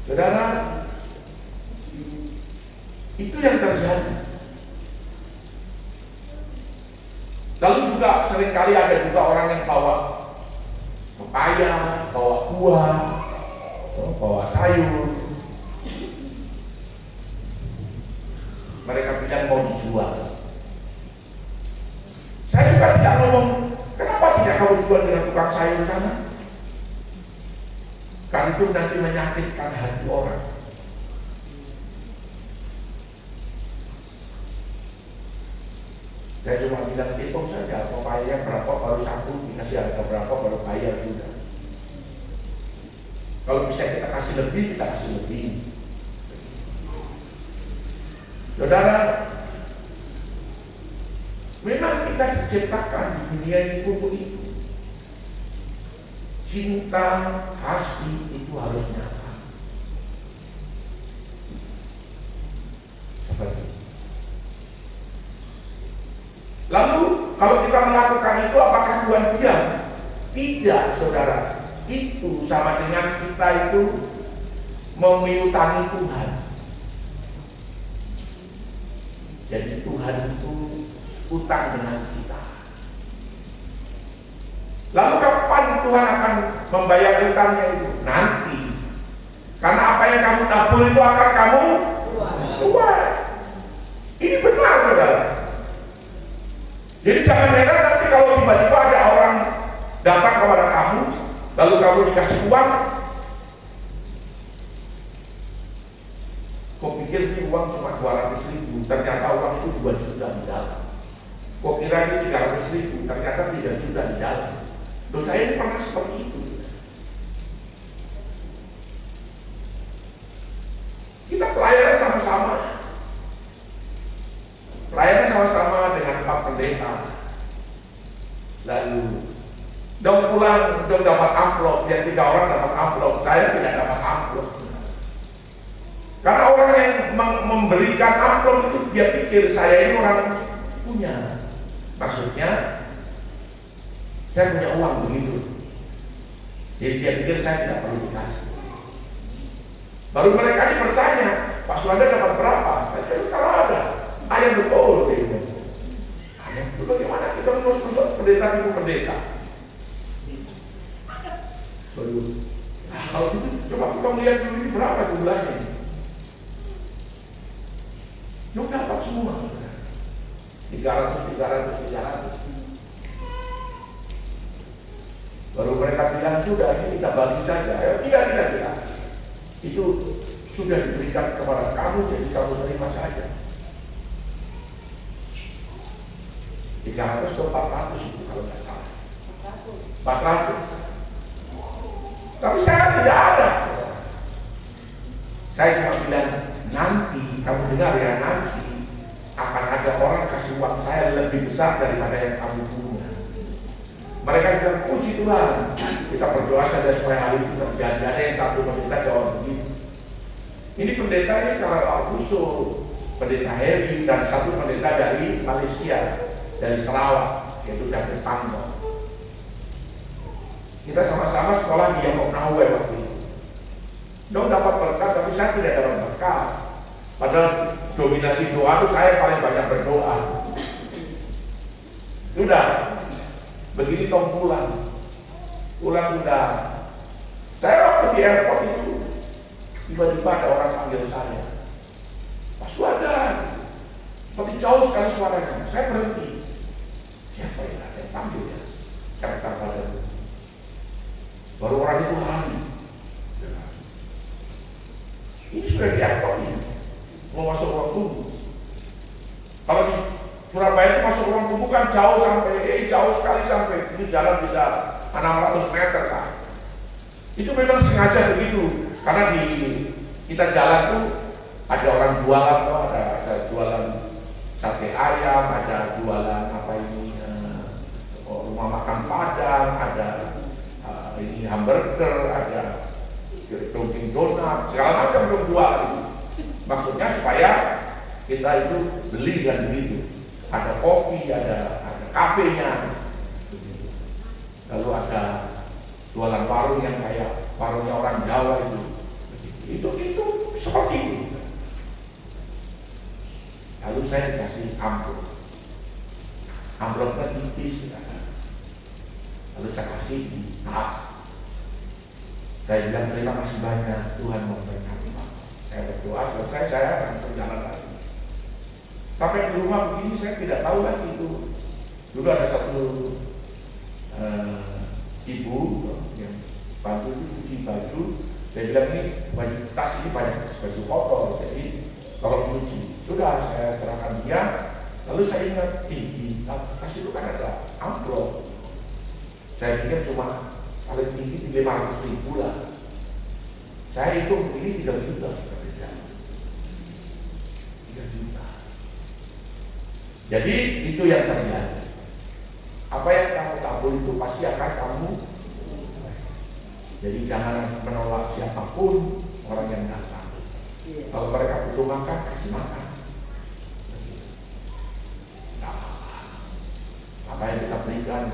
Speaker 1: Saudara, itu yang terjadi. Lalu juga seringkali ada juga orang yang bawa pepaya, bawa buah, bawa sayur. Mereka bilang mau dijual. Saya juga tidak ngomong, kenapa tidak kamu jual dengan tukang sayur sana? Karena itu nanti menyakitkan hati orang. Saya cuma bilang hitung saja, pepaya berapa baru satu, dikasih harga berapa baru bayar sudah. Kalau bisa kita kasih lebih, kita kasih lebih. Saudara, memang kita diciptakan di dunia ini untuk itu. Cinta, kasih itu harus nyata. Seperti itu. Lalu kalau kita melakukan itu, apakah Tuhan diam? Tidak, saudara. Itu sama dengan kita itu memiutangi Tuhan. Jadi Tuhan itu utang dengan kita. Lalu kapan Tuhan akan membayar utangnya itu? Nanti. Karena apa yang kamu tabur itu akan kamu tuai. Ini benar, saudara. Jadi jangan heran nanti kalau tiba-tiba ada orang datang kepada kamu, lalu kamu dikasih uang. Kok pikir ini uang cuma 200.000, ternyata uang itu 2 juta di dalam. Kok kira ini 300.000, ternyata 3 juta di dalam. Loh, saya ini pernah seperti itu. Kita pelayanan sama-sama. Pelayanan sama-sama dengan Pak Pendeta. Lalu dong pulang, dong dapat amplop. Yang 3 orang dapat amplop, saya tidak dapat amplop. Karena orang yang memberikan amplop itu dia pikir saya ini orang punya. Maksudnya saya punya uang begitu. Jadi dia pikir saya tidak perlu dikasih. Baru mereka ini bertanya, Pak Suwanda dapat berapa? Saya kalau ada, ayam betul. Ayam betul bagaimana kita ngurus pendeta ibu pendeta? Baru, kalau itu coba kita melihat dulu ini berapa jumlahnya. Dong dapat semua, 300. Baru mereka bilang sudah ini kita bagi saja. Tidak. Itu sudah diberikan kepada kamu, jadi kamu terima saja. 300 atau 400 itu kalau tidak salah. 400. Tapi saya tidak ada. Saya cuma bilang nanti, kamu dengar ya, nanti akan ada orang kasih uang saya lebih besar daripada yang kamu punya. Mereka bilang, puji Tuhan, kita berdoa saja supaya hal itu terjadi. Ada yang satu pendeta jawab begitu. Ini pendeta ini kalau Usul, pendeta Heri, dan satu pendeta dari Malaysia, dari Sarawak, yaitu dari Panggo. Kita sama-sama sekolah di Yangkok Nawe waktu itu. Dong dapat berkat, tapi saya tidak dapat berkat. Padahal dominasi doa itu saya paling banyak berdoa. Sudah, begini tong pulang sudah. Saya waktu di airport itu tiba-tiba ada orang panggil saya, Pak Suwanda, seperti jauh sekali suaranya. Saya berhenti. Siapa yang panggil ya? Saya kata baru orang itu lari. Ini sudah di airport ini, mau masuk ruang tunggu. Kalau di Surabaya itu masuk ruang tunggu kan jauh sekali sampai ini jalan bisa 600 meter kan. Itu memang sengaja begitu, karena di kita jalan tuh ada orang jualan tuh, ada jualan sate ayam, ada jualan rumah makan Padang, ada ini hamburger, ada Dunkin Donat, segala macam jualan. Maksudnya supaya kita itu beli dan begitu. Ada kopi, ada kafenya, lalu ada jualan warung yang kayak warungnya orang Jawa itu seperti itu. Lalu saya dikasih amplopnya tipis, lalu saya kasih di tas. Saya bilang terima kasih banyak, Tuhan memberkati Pak. Saya berdoa selesai, saya akan berjalan lagi. Sampai di rumah begini saya tidak tahu lagi itu. Dulu ada satu ibu yang bantu itu cuci baju. Dia bilang ini baju tas ini banyak baju kotor, jadi kalau cuci sudah saya serahkan dia. Lalu saya ingat di tas itu kan ada amplop. Saya pikir cuma paling tinggi 500.000 lah. Saya hitung ini 3 juta. 3 juta. Jadi itu yang terjadi. Apa yang kamu tabur itu pasti akan kamu. Jadi jangan menolak siapapun orang yang datang. Kalau mereka butuh makan, kasih makan. Nah, apa yang kita berikan,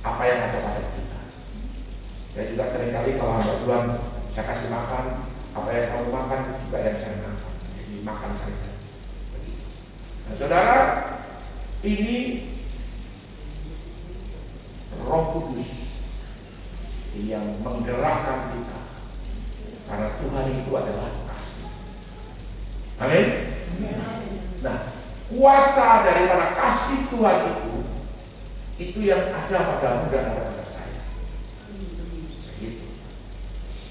Speaker 1: apa yang ada pada kita. Ya juga seringkali kalau hamba Tuhan saya kasih makan, Apa yang kamu makan juga yang saya makan. Jadi makan saja. Nah, saudara, ini Roh Kudus yang menggerakkan kita, karena Tuhan itu adalah kasih. Amin. Nah, kuasa daripada kasih Tuhan itu yang ada padamu dan ada pada saya. Gitu.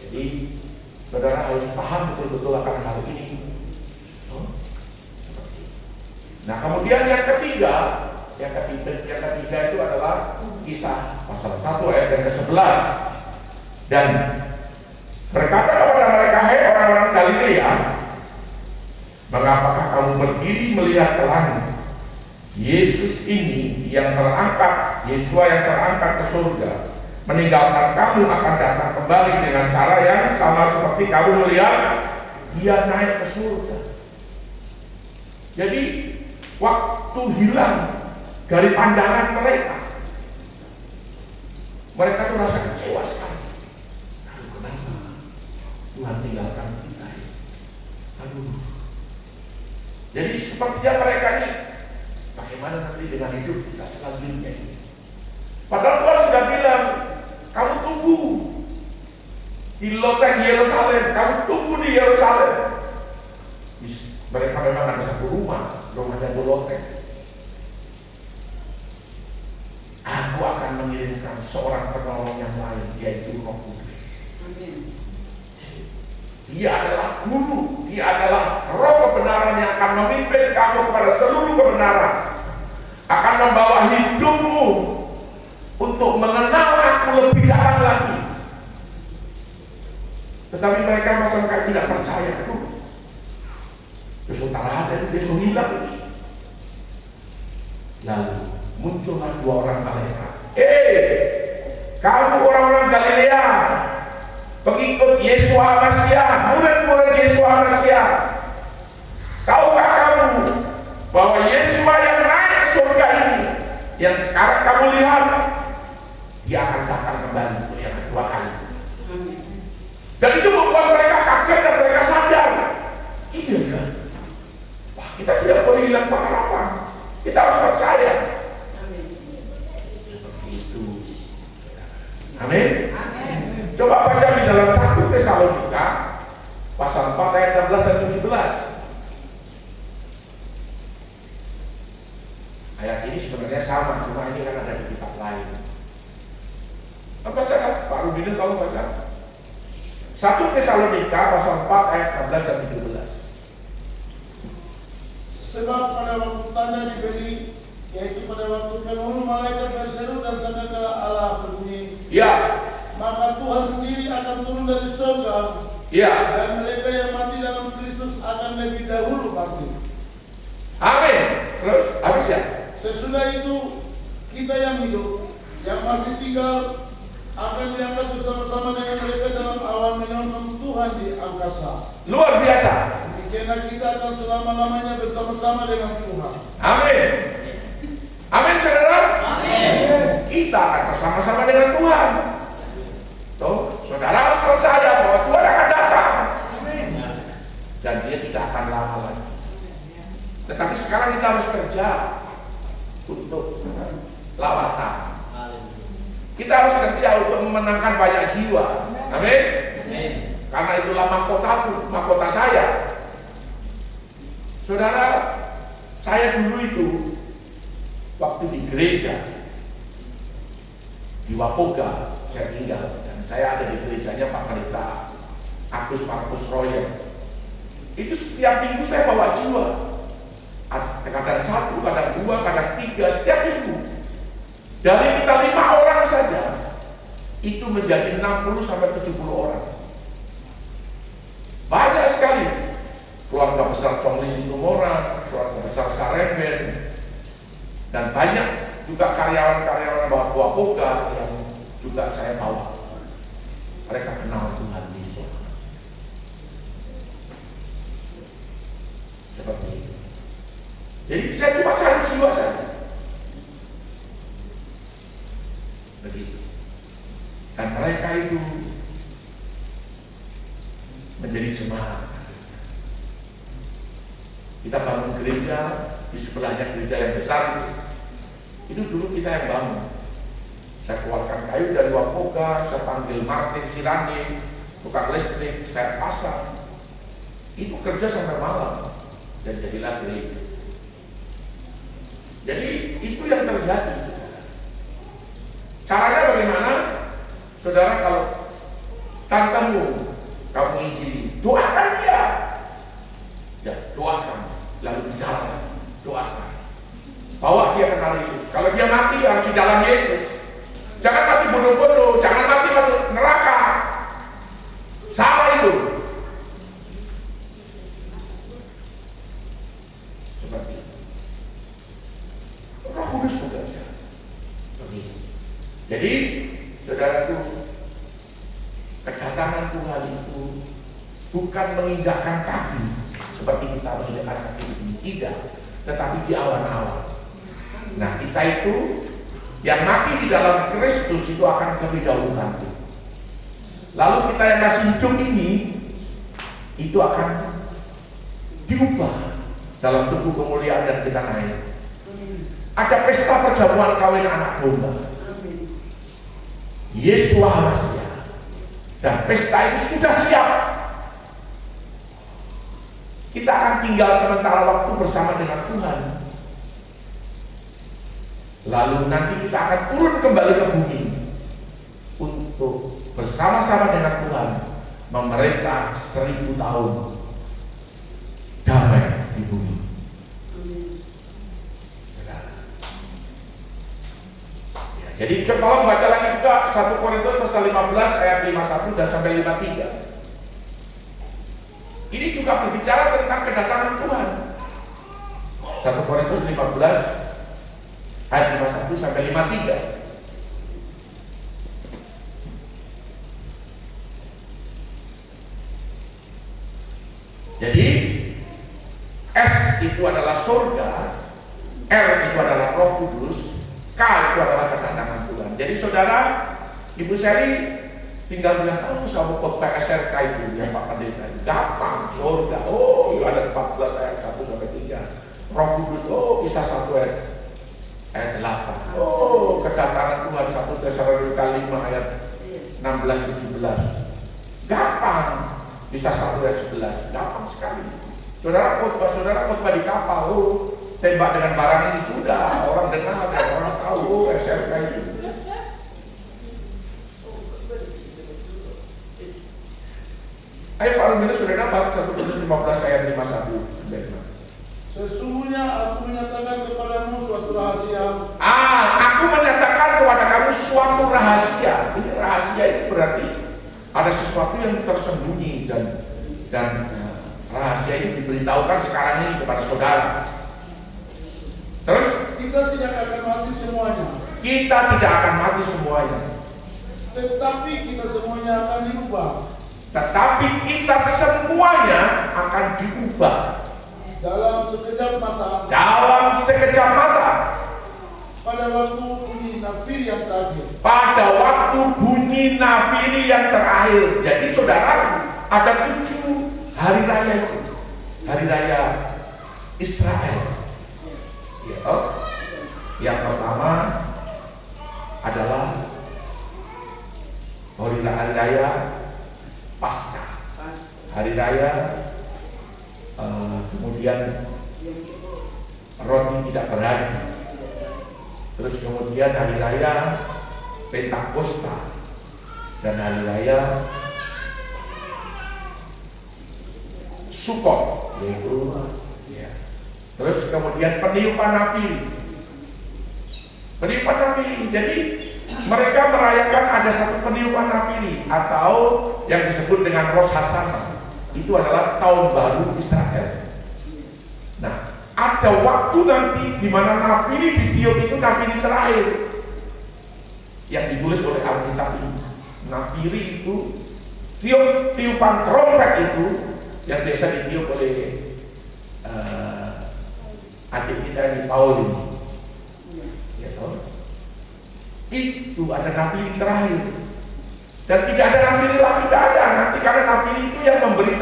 Speaker 1: Jadi saudara harus paham betul-betul akan hal ini. Nah, kemudian yang ketiga itu adalah Kisah pasal 1 ayat yang ke-11. Dan berkata kepada mereka, "Hai orang-orang Galilea, mengapakah kamu berdiri melihat ke langit? Yesus ini yang terangkat, Yesua yang terangkat ke surga, meninggalkan kamu akan datang kembali dengan cara yang sama seperti kamu melihat dia naik ke surga." Jadi waktu hilang dari pandangan mereka tuh rasa kecewa sekali. Aduh, kenapa Tuhan tinggalkan kita? Aduh. Jadi sepertinya mereka ini, bagaimana nanti dengan hidup kita selanjutnya ini? Padahal Tuhan sudah bilang, kamu tunggu di loteng Yerusalem, kamu tunggu di Yerusalem. Mereka memang ada satu rumahnya berloteng. Aku akan mengirimkan seorang penolong yang lain, yaitu Roh Kudus. Amin. Dia adalah guru, dia adalah roh kebenaran yang akan memimpin kamu kepada seluruh kebenaran, akan membawa hidupmu untuk mengenal aku lebih dalam lagi. Tetapi mereka masyarakat tidak percaya. Besok ada, besok hilang. Lalu muncullah dua orang malaikat. Kamu orang-orang Galilea, pengikut Yesua Masiah, murid-murid Yesua Masiah, tahukah kamu bahwa Yesua yang naik ke surga ini, yang sekarang kamu lihat, dia akan datang kembali untuk yang kedua kali. Dan itu membuat mereka kaget dan mereka sadar. Iya kan? Wah, kita tidak boleh hilang pengharapan. Kita harus percaya. Amin. Coba baca di dalam 1 Tesalonika pasal 4 ayat 16 dan 17. Ayat ini sebenarnya sama, cuma ini kan ada di kitab lain. Apa saya Pak Rubin tahu baca? 1 Tesalonika pasal 4 ayat 16 dan 17.
Speaker 3: Sebab pada waktu tanda diberi, yaitu pada waktu penghulu malaikat berseru dan sangkakala Allah berbunyi,
Speaker 1: ya,
Speaker 3: maka Tuhan sendiri akan turun dari surga,
Speaker 1: ya,
Speaker 3: dan mereka yang mati dalam Kristus akan lebih dahulu bangkit.
Speaker 1: Amin. Terus habis ya.
Speaker 3: Sesudah itu kita yang hidup, yang masih tinggal, akan diangkat bersama-sama dengan mereka dalam awan menyongsong Tuhan di angkasa.
Speaker 1: Luar biasa.
Speaker 3: Demikianlah kita akan selama-lamanya bersama-sama dengan Tuhan.
Speaker 1: Amin. Amin, saudara.
Speaker 3: Amin.
Speaker 1: Kita akan bersama-sama dengan Tuhan. Tuh, saudara harus percaya bahwa Tuhan akan datang. Amin. Dan dia tidak akan lama lagi. Tetapi sekarang kita harus kerja untuk lawatan. Kita harus kerja untuk memenangkan banyak jiwa. Amin. Karena itulah mahkotaku, mahkota saya. Saudara, saya dulu itu waktu di gereja di Wapoga saya tinggal, dan saya ada di gerejanya Pak Pendeta Agus Markus Royer. Itu setiap minggu saya bawa jiwa, kadang 1, kadang 2, kadang 3 setiap minggu. Dari kita 5 orang saja itu menjadi 60 sampai 70 orang. Banyak sekali. Keluarga besar Chongli Situmorang, keluarga besar Saremben, dan banyak juga karyawan-karyawan Wapoga yang juga saya bawa. Mereka kenal Tuhan Yesus. Seperti itu. Jadi saya cuma cari jiwa saja. Begitu. Dan mereka itu menjadi jemaat. Kita bangun gereja, di sebelahnya gereja yang besar itu dulu kita yang bangun. Saya keluarkan kayu dari Wapoga, saya panggil Martin Sirani, tukang listrik, saya pasang. Itu kerja sampai malam dan jadilah gereja. Jadi itu yang terjadi, saudara. Caranya bagaimana? Saudara, kalau tantemu kamu injili, doakan dia. Ya, doakan, lalu bicara, doakan. Bawa dia kenal Yesus. Kalau dia mati harus di dalam Yesus. Jangan mati bodoh-bodoh, jangan mati masuk neraka. Sama itu. Seperti itu. Roh Kudus tugasnya. Jadi, saudaraku, kedatangan Tuhan itu bukan menginjakkan kaki seperti kita menginjakkan kaki ini, tidak, tetapi di awan-awan. Nah, kita itu yang mati di dalam Kristus itu akan lebih dahulu mati. Lalu kita yang masih hidup ini itu akan diubah dalam tubuh kemuliaan dan kita naik. Ada pesta perjamuan kawin anak domba, Yesua HaMasiah, dan pesta itu sudah siap. Kita akan tinggal sementara waktu bersama dengan Tuhan. Lalu nanti kita akan turun kembali ke bumi untuk bersama-sama dengan Tuhan memerintah 1000 tahun damai di bumi. Ya, jadi tolong baca lagi juga 1 Korintus pasal 15 ayat 51 dan sampai 53. Ini juga berbicara tentang kedatangan Tuhan. 1 Korintus 15 ayat 51 sampai 53. Jadi S itu adalah surga, R itu adalah Roh Kudus, K itu adalah kedatangan Tuhan. Jadi saudara, Ibu Seri tinggal bilang, oh sama khotbah SRK itu ya Pak Pendeta, gampang, surga. Oh, Yohanes 14 ayat 1 sampai 3. Roh Kudus, oh Kisah 1 ayat 8. Oh, kedatangan Tuhan 1 Tesalonika 5 ayat 16-17. Gampang. Kisah 1 ayat 11. Gampang sekali. Saudara khotbah di kapal, oh, tembak dengan barang ini sudah orang dengar dan orang tahu, oh, SRK itu. Ayo Pak Rumina sudah dapat 1 Korintus 15 ayat 51.
Speaker 3: Sesungguhnya aku menyatakan kepadamu suatu rahasia.
Speaker 1: Aku menyatakan kepada kamu suatu rahasia. Ini rahasia itu berarti ada sesuatu yang tersembunyi dan rahasia ini diberitahukan sekarang ini kepada saudara. Terus
Speaker 3: Kita tidak akan mati semuanya.
Speaker 1: Kita tidak akan mati semuanya.
Speaker 3: Tetapi kita semuanya akan diubah.
Speaker 1: Tetapi kita semuanya akan diubah
Speaker 3: Dalam sekejap mata.
Speaker 1: dalam sekejap mata.
Speaker 3: Pada waktu bunyi nafiri yang terakhir.
Speaker 1: Pada waktu bunyi nafiri yang terakhir. Jadi saudara, ada 7 hari raya itu. Hari raya Israel. Ya, yang pertama adalah hari raya Paskah. Hari raya kemudian roti tidak beragi. Terus kemudian hari raya Pentakosta dan hari raya Sukot, yaitu ya. Terus kemudian peniupan nafiri. Peniupan nafiri. Jadi mereka merayakan ada satu peniupan nafiri atau yang disebut dengan Rosh Hashanah. Itu adalah tahun baru Israel. Nah, ada waktu nanti di mana nafiri ditiup, itu nafiri terakhir yang ditulis oleh Alkitab ini. Nafiri itu tiupan trompet itu yang biasa ditiup oleh adik kita di Paul ini. Ya, itu ada nafiri terakhir. Dan tidak ada nafiri lagi, tidak ada. Nanti karena nafiri itu yang memberi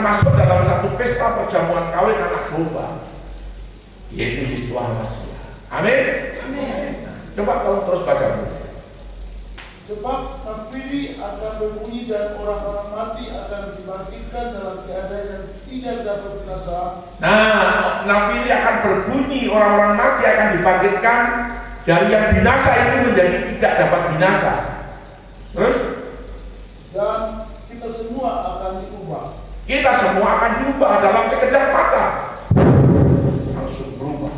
Speaker 1: masuk dalam satu pesta perjamuan kawin anak domba, yaitu Yeshua Masih. Amin. Nah, coba kalau terus baca dulu.
Speaker 3: Sebab nafiri akan berbunyi dan orang-orang mati akan dibangkitkan dalam keadaan yang tidak dapat binasa.
Speaker 1: Nah, nafiri akan berbunyi, orang-orang mati akan dibangkitkan dari yang binasa itu menjadi tidak dapat binasa. Terus? Dan
Speaker 3: kita semua akan diubah.
Speaker 1: Kita semua akan diubah dalam sekejap mata. Langsung berubah.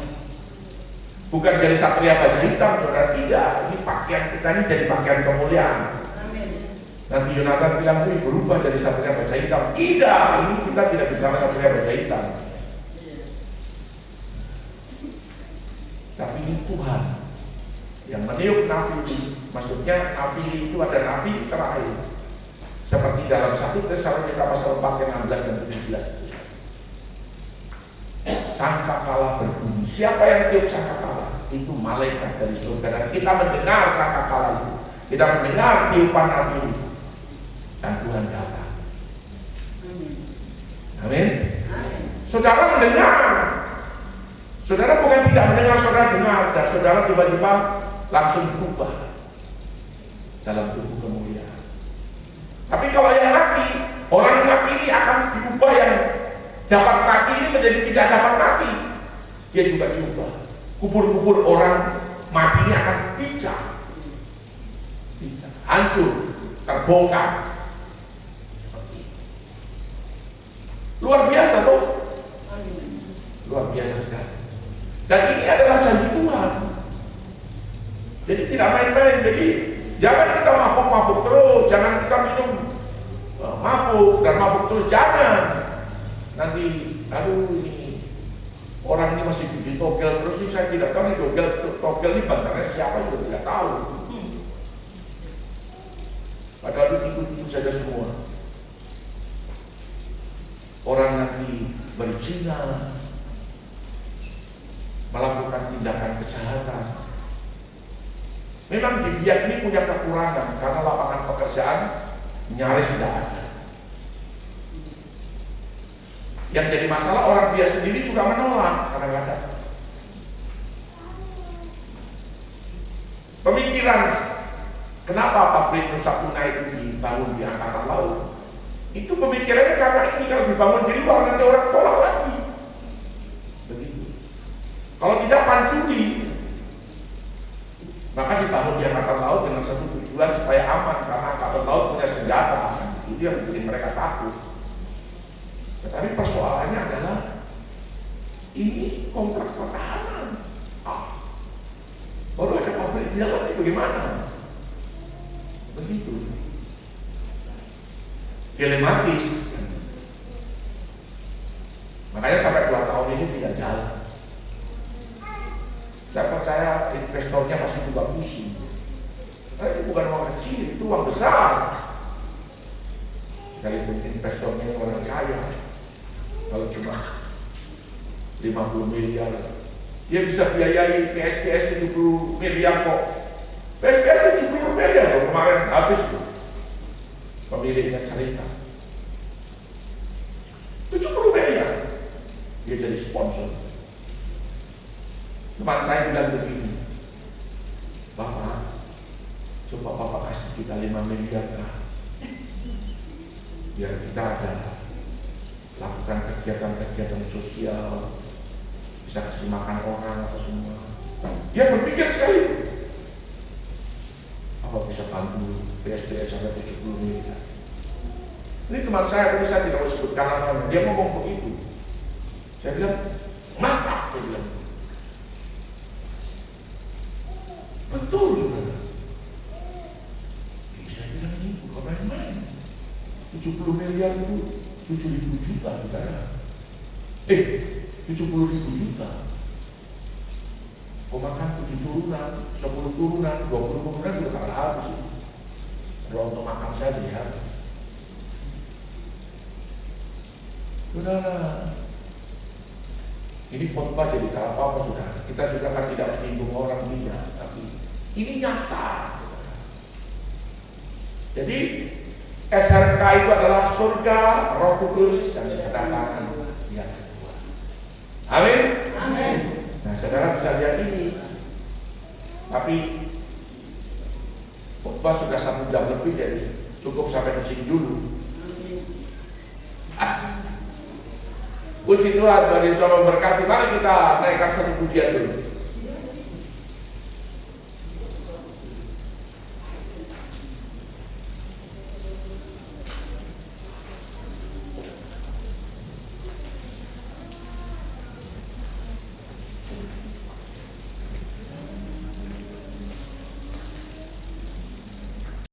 Speaker 1: Bukan jadi satria baju hitam, saudara, tidak. Ini pakaian kita ini jadi pakaian kemuliaan.
Speaker 2: Amin.
Speaker 1: Nanti Yonatan bilang tuh berubah jadi satria baju hitam. Tidak, ini kita tidak bicara satria baju hitam. Tapi ini Tuhan yang meniup nafiri. Maksudnya nafiri itu ada nafiri terakhir. Seperti dalam 1 Tesalonika pasal 4 ayat 16 dan 17. Sangkakala berbunyi. Siapa yang tiup sangkakala? Itu malaikat dari surga. Dan kita mendengar sangkakala itu. Kita mendengar tiupan nafiri. Dan Tuhan datang. Amin. Saudara mendengar. Saudara bukan tidak mendengar, saudara dengar. Dan saudara tiba-tiba langsung berubah dalam tubuh kemuliaan. Tapi kalau yang mati, orang yang mati ini akan diubah, yang dapat mati ini menjadi tidak dapat mati. Dia juga diubah. Kubur-kubur orang mati ini akan pecah, hancur, terbongkar. Seperti itu. Luar biasa toh? Luar biasa sekali. Dan ini adalah janji Tuhan. Jadi tidak main-main. Jadi jangan kita mabuk-mabuk terus, jangan kita minum mabuk dan mabuk terus, jangan. Nanti, aduh ini orang ini masih di togel terus, ini saya tidak tahu nih togel ini bantarnya siapa juga tidak tahu. Padahal itu ikut-ikut saja semua. Orang nanti berzina, melakukan tindakan kejahatan. Memang di Biak ini punya kekurangan karena lapangan pekerjaan nyaris tidak ada. Yang jadi masalah orang Biak sendiri juga menolak kadang-kadang. Pemikiran kenapa pabrik Nusa Tuna itu dibangun di angkatan laut, itu pemikirannya karena ini kalau dibangun di luar nanti orang tolak lagi. Begitu. Kalau tidak pancuri, maka dibangun di angkatan laut dengan satu tujuan supaya aman, karena angkatan laut punya senjata. Itu yang bikin mereka takut. Tetapi persoalannya adalah ini kontrak pertahanan. Baru ada pabrik di dalam ini bagaimana? Begitu. Dilematis. Makanya sampai 2 tahun ini tidak jalan. Saya percaya investornya pasti juga pusing. Karena itu bukan uang kecil, itu uang besar. Sekalipun investornya orang kaya, kalau cuma 50 miliar, dia bisa biayai PSPS 70 miliar kok. PSPS 70 miliar loh, kemarin habis tuh. Pemiliknya cerita 70 miliar dia jadi sponsor. Teman saya bilang begini, Bapak, coba Bapak kasih kita 5 miliar kah? Biar kita ada lakukan kegiatan-kegiatan sosial, bisa kasih makan orang atau semua. Dia berpikir sekali, apa bisa bantu PSPS sampai 70 miliar. Ini teman saya, tapi saya tidak mau sebutkan namanya. Dia ngomong begitu. Saya bilang, mantap, saya bilang. Betul, saudara. Saya bilang ini bukan main-main. 70 miliar itu 7.000 juta, saudara. 70.000 juta. Kau makan 7 turunan, 10 turunan, 20 turunan juga tak habis. Kalau untuk makan saja ya. Saudara, ini khotbah jadi kalau apa sudah. Kita juga kan tidak menyinggung orang tidak, tapi ini nyata. Jadi SRK itu adalah surga Roh Kudus dan kedatangan yang kedua. Amin.
Speaker 4: Amin.
Speaker 1: Nah, saudara bisa lihat ini. Tapi khotbah sudah 1 jam lebih, jadi cukup sampai di sini dulu. Puji Tuhan, Tuhan Yesus memberkati. Mari kita naikkan satu pujian dulu.